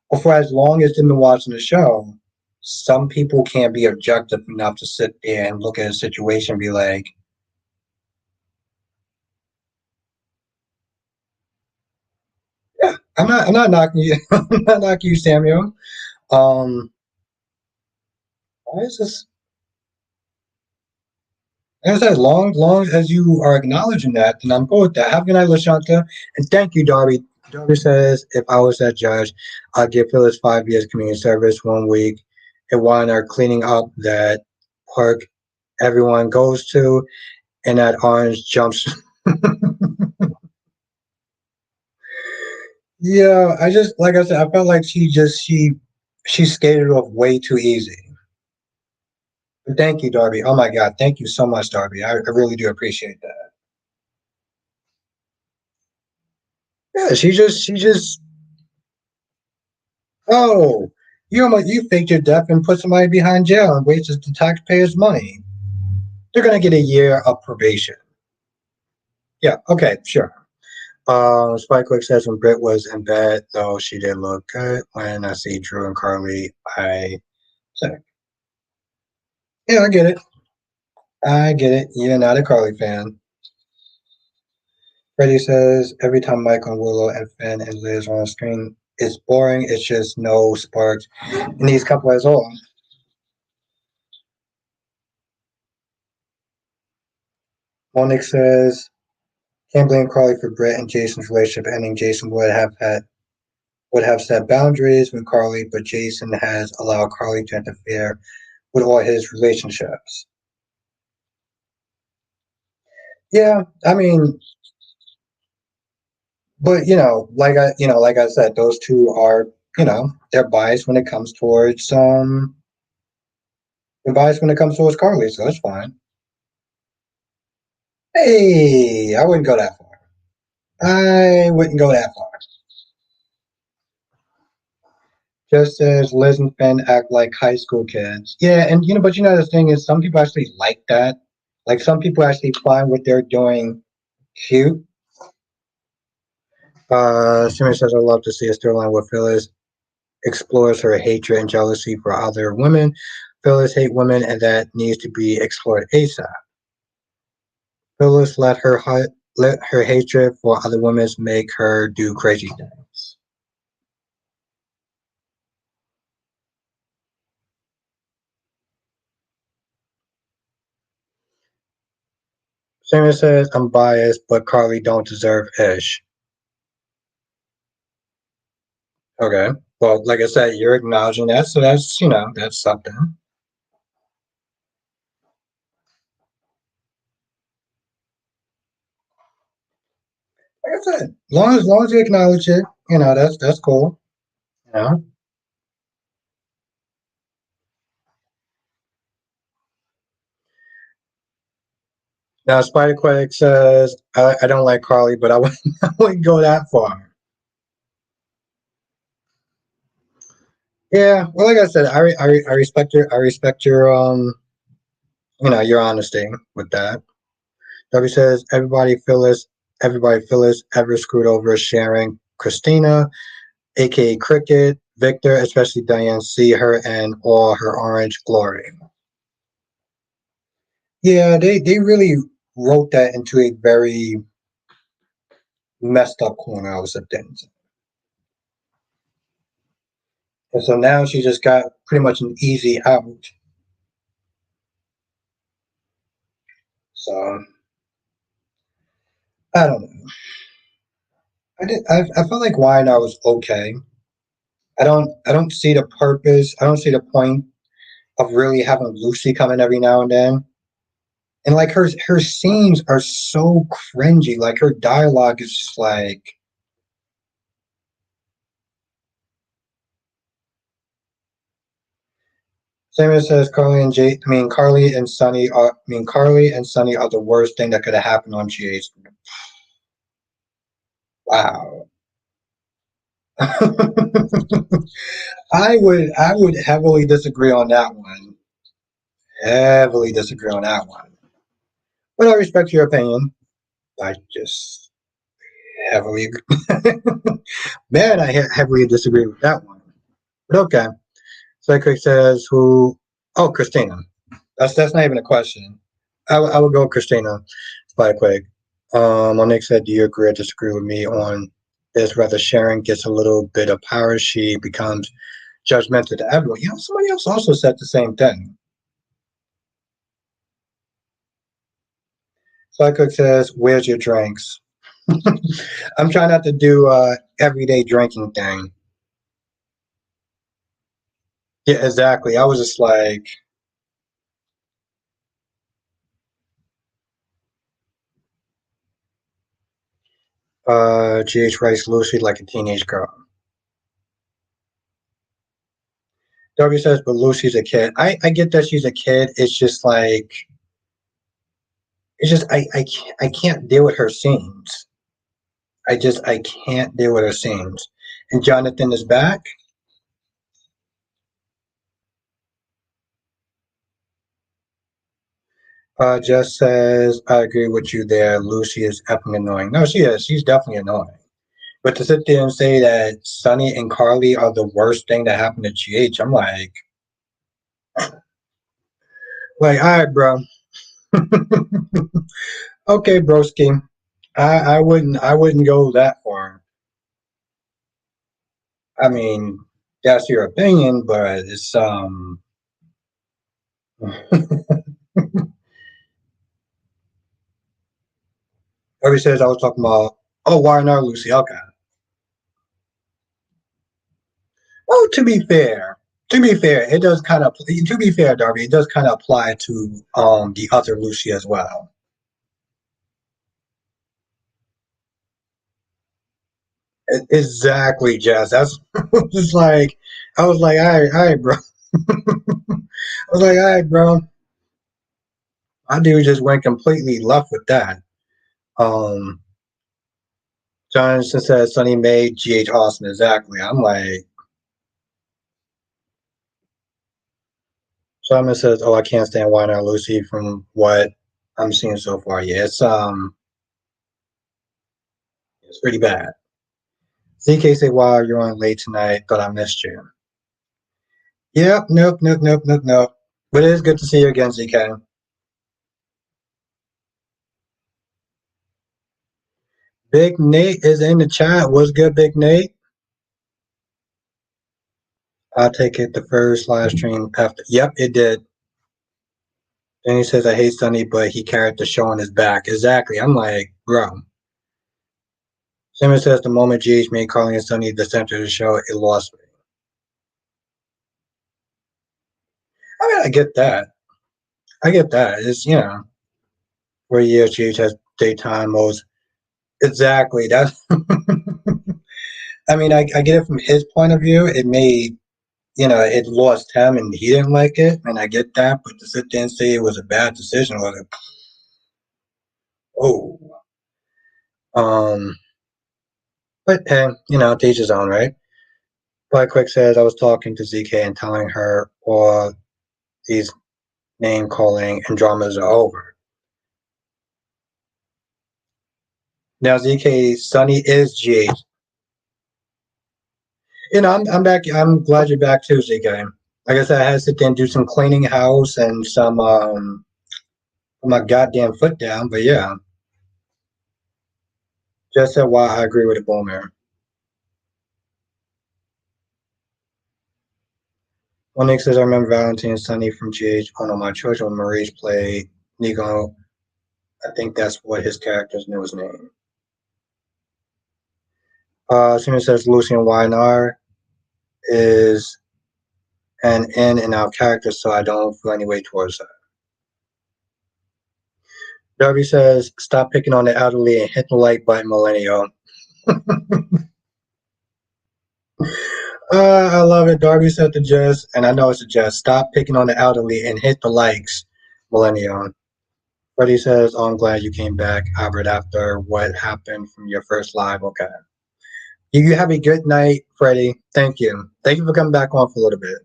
or for as long as they've been watching the show. Some people can't be objective enough to sit there and look at a situation and be like, yeah, I'm not knocking you. I'm not knocking you, Samuel. Um, why is this? As I said, long as you are acknowledging that, then I'm cool with that. Have a good night, Lashanta. And thank you, Darby. Darby says, if I was that judge, I'd give Phyllis 5 years community service 1 week and one are cleaning up that park everyone goes to and that orange jumps. Yeah, I just like I said, I felt like she skated off way too easy. But thank you, Darby. Oh my God, thank you so much, Darby. I really do appreciate that. Yeah, she just oh, you faked your death and put somebody behind jail and wasted the taxpayers' money. They're gonna get a year of probation. Yeah, okay, sure. Spike Quick says when Britt was in bed, though she did look good. When I see Drew and Carly, I say, yeah, I get it. I get it. You're not a Carly fan. Freddie says every time Michael and Willow and Finn and Liz are on screen, it's boring. It's just no sparks. And these couple as all. Monique says can't blame Carly for Britt and Jason's relationship ending. Jason would have set boundaries with Carly, but Jason has allowed Carly to interfere with all his relationships. Yeah, I mean, but like I said, those two are they're biased when it comes towards they're biased when it comes towards Carly, so that's fine. Hey, I wouldn't go that far. I wouldn't go that far. Just as Liz and Finn act like high school kids. Yeah, and but the thing is, some people actually like that. Like some people actually find what they're doing cute. Simon says, "I love to see a storyline where Phyllis explores her hatred and jealousy for other women. Phyllis hate women, and that needs to be explored ASAP. Phyllis let her hatred for other women make her do crazy things." Simon says, "I'm biased, but Carly don't deserve Ish." Okay. Well, like I said, you're acknowledging that, so that's that's something. Like I said, long as you acknowledge it, that's cool. You know. Now, Spider Quake says, I don't like Carly, but I wouldn't, I wouldn't go that far. Yeah, well, like I said, I respect your honesty with that. W says everybody Phyllis ever screwed over Sharon, Christina, aka Cricket, Victor, especially Diane, see her and all her orange glory. Yeah, they really wrote that into a very messed up corner of things. And so now she just got pretty much an easy out. So I don't know. I felt like Wine was okay. I don't see the purpose. I don't see the point of really having Lucy come in every now and then. And like her scenes are so cringy. Like her dialogue is just like Samuel says Carly and Sunny Carly and Sunny are the worst thing that could have happened on GH. Wow. I would heavily disagree on that one. Heavily disagree on that one. But I respect your opinion. I just heavily man, I heavily disagree with that one. But okay. Psychic says who? Oh, Christina. That's not even a question. I would go with Christina. Psychic. Monique said, "Do you agree or disagree with me on this? Rather, Sharon gets a little bit of power, she becomes judgmental to everyone." Somebody else also said the same thing. Psychic says, "Where's your drinks?" I'm trying not to do everyday drinking thing. Yeah, exactly. I was just like, GH writes Lucy like a teenage girl. W says, but Lucy's a kid. I get that she's a kid. It's just like, it's just, I can't deal with her scenes. I can't deal with her scenes. And Jonathan is back. Just says, I agree with you there. Lucy is effing annoying. No, she is. She's definitely annoying. But to sit there and say that Sonny and Carly are the worst thing that happened to GH, I'm all right, bro. Okay, broski. I wouldn't go that far. I mean, that's your opinion, but it's Every says I was talking about, oh, why not Lucy? Okay. Well, to be fair, it does kind of. To be fair, Darby, it does kind of apply to the other Lucy as well. Exactly, Jess. That's just like I was like, all right, bro. I was like, all right, bro. My dude just went completely left with that. Um, Jonathan says Sonny made GH Austin exactly. I'm like, Simon says, oh, I can't stand Why Not Lucy from what I'm seeing so far. Yeah, it's pretty bad. ZK say, wow, you're on late tonight. Thought I missed you. Yep, nope. But it is good to see you again, ZK. Big Nate is in the chat. What's good, Big Nate? I'll take it the first live stream after. Yep, it did. Then he says, I hate Sonny, but he carried the show on his back. Exactly. I'm like, bro. Simmons says, the moment GH made Carly and Sonny the center of the show, it lost me. I mean, I get that. I get that. It's, where GH has daytime modes. Exactly. That's, I mean, I get it from his point of view. It made, it lost him and he didn't like it. And I get that. But to sit there and say it was a bad decision was like, oh. Um, but hey, to each his own, right? Black Quick says I was talking to ZK and telling her all these name calling and dramas are over. Now ZK Sunny is GH. I'm back. I'm glad you're back too, ZK. Like I said, I had to sit there and do some cleaning house and some put my goddamn foot down. But yeah, just said why I agree with the boomer. One Nick says I remember Valentine and Sunny from GH on All My Children when Maurice played Nico. I think that's what his character's name was named. Simon says Lucy and YNR is an in and out character, so I don't feel any way towards her. Darby says, stop picking on the elderly and hit the like button, millennial. I love it. Darby said to Jess, and I know it's a Jess, stop picking on the elderly and hit the likes, millennial. Freddie says, oh, I'm glad you came back, Albert, after what happened from your first live. Okay. You have a good night, Freddie. Thank you. Thank you for coming back on for a little bit.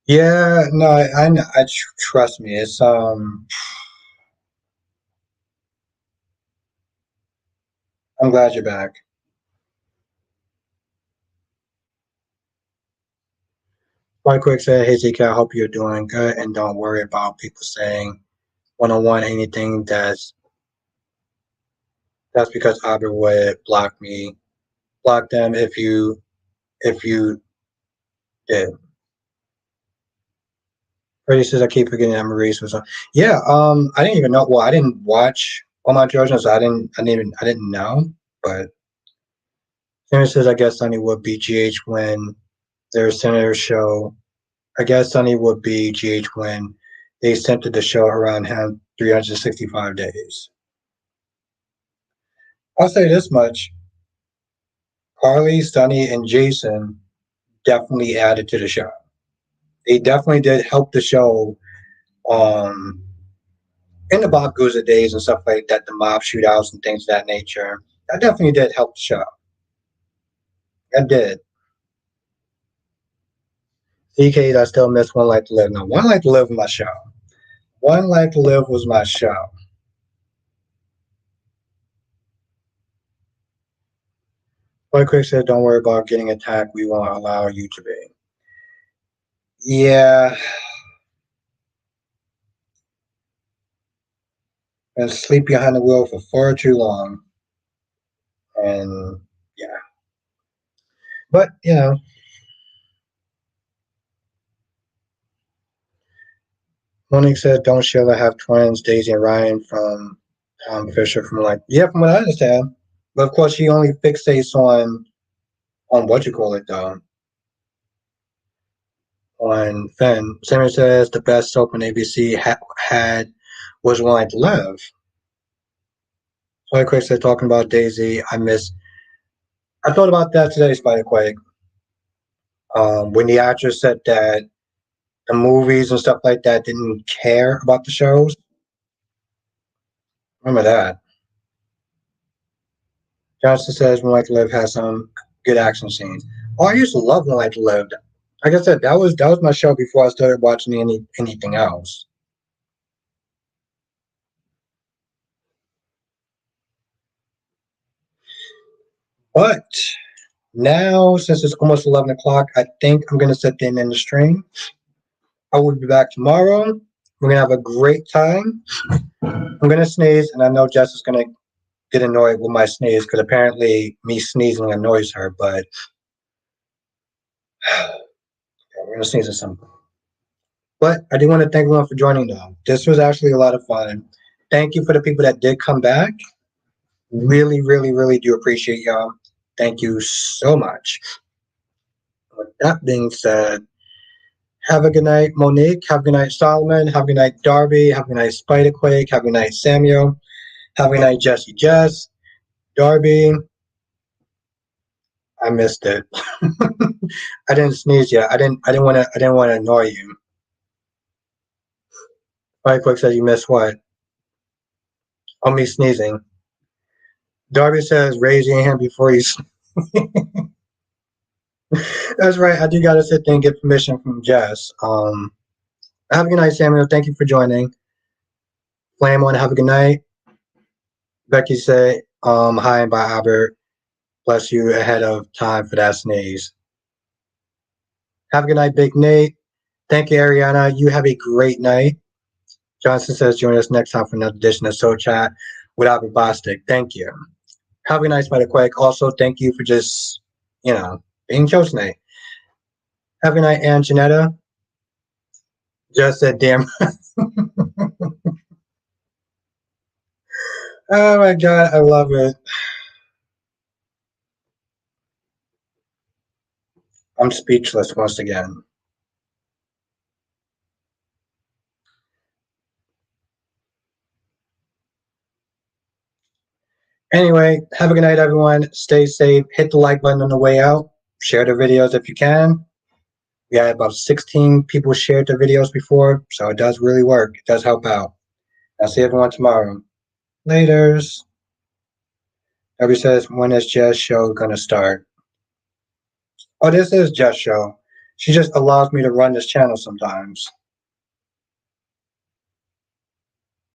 Yeah, no, I trust me. It's I'm glad you're back. Right quick said, hey ZK, I hope you're doing good and don't worry about people saying one-on-one anything that's because Albert would block them if you did. Freddie says I keep forgetting that Maurice was on. Yeah, I didn't even know. Well, I didn't watch all my Trojans, so I didn't know. But Sarah says I guess Sonny would be GH when their senator show. I guess Sonny would be GH when they centered the show around him 365 days. I'll say this much: Carly, Sonny, and Jason definitely added to the show. They definitely did help the show. In the Bob Guza days and stuff like that, the mob shootouts and things of that nature. That definitely did help the show. That did. CKs, I still miss One Life to Live. Now, One Life to Live was my show. One Life to Live was my show. But Quick says, don't worry about getting attacked. We won't allow you to be. Yeah. And sleep behind the wheel for far too long. And yeah. But, Monique said, don't Sheila have twins, Daisy and Ryan from Tom Fisher from like, yeah, from what I understand. But of course, she only fixates on what you call it though. On Finn. Samuel says the best soap on ABC had was One Like to Live. Spider Quake said talking about Daisy, I thought about that today, Spider Quake. When the actress said that the movies and stuff like that didn't care about the shows. Remember that. Johnson says One Like to Live has some good action scenes. Oh, I used to love One Like to Live. Like I said, that was my show before I started watching anything else. But now, since it's almost 11 o'clock, I think I'm gonna sit in the stream. I will be back tomorrow. We're gonna have a great time. I'm gonna sneeze, and I know Jess is gonna get annoyed with my sneeze because apparently me sneezing annoys her. But we're gonna sneeze at some point. But I do want to thank everyone for joining though. This was actually a lot of fun. Thank you for the people that did come back. Really, really, really do appreciate y'all. Thank you so much. With that being said, have a good night, Monique. Have a good night, Solomon. Have a good night, Darby. Have a good night, Spiderquake. Have a good night, Samuel. Have a good night, Jesse Jess. Darby. I missed it. I didn't sneeze yet. I didn't want to annoy you. Spiderquake says you missed what? Oh, me sneezing. Darby says raise your hand before you. That's right. I do gotta sit there and get permission from Jess. Have a good night, Samuel. Thank you for joining. Flame on. Have a good night. Becky say, hi and bye, Albert. Bless you ahead of time for that sneeze. Have a good night, Big Nate. Thank you, Ariana. You have a great night. Johnson says, join us next time for another edition of Soul Chat with Albert Bostic. Thank you. Have a good night, Spider Quake. Also, thank you for just, being chosen tonight. Have a good night, Aunt Janetta. Just said, damn. Oh my God, I love it. I'm speechless once again. Anyway, have a good night, everyone. Stay safe. Hit the like button on the way out. Share the videos if you can. We had about 16 people shared the videos before, so it does really work. It does help out. I'll see everyone tomorrow. Laters. Everybody says, when is Jess show gonna start? Oh, this is Jess show. She just allows me to run this channel sometimes.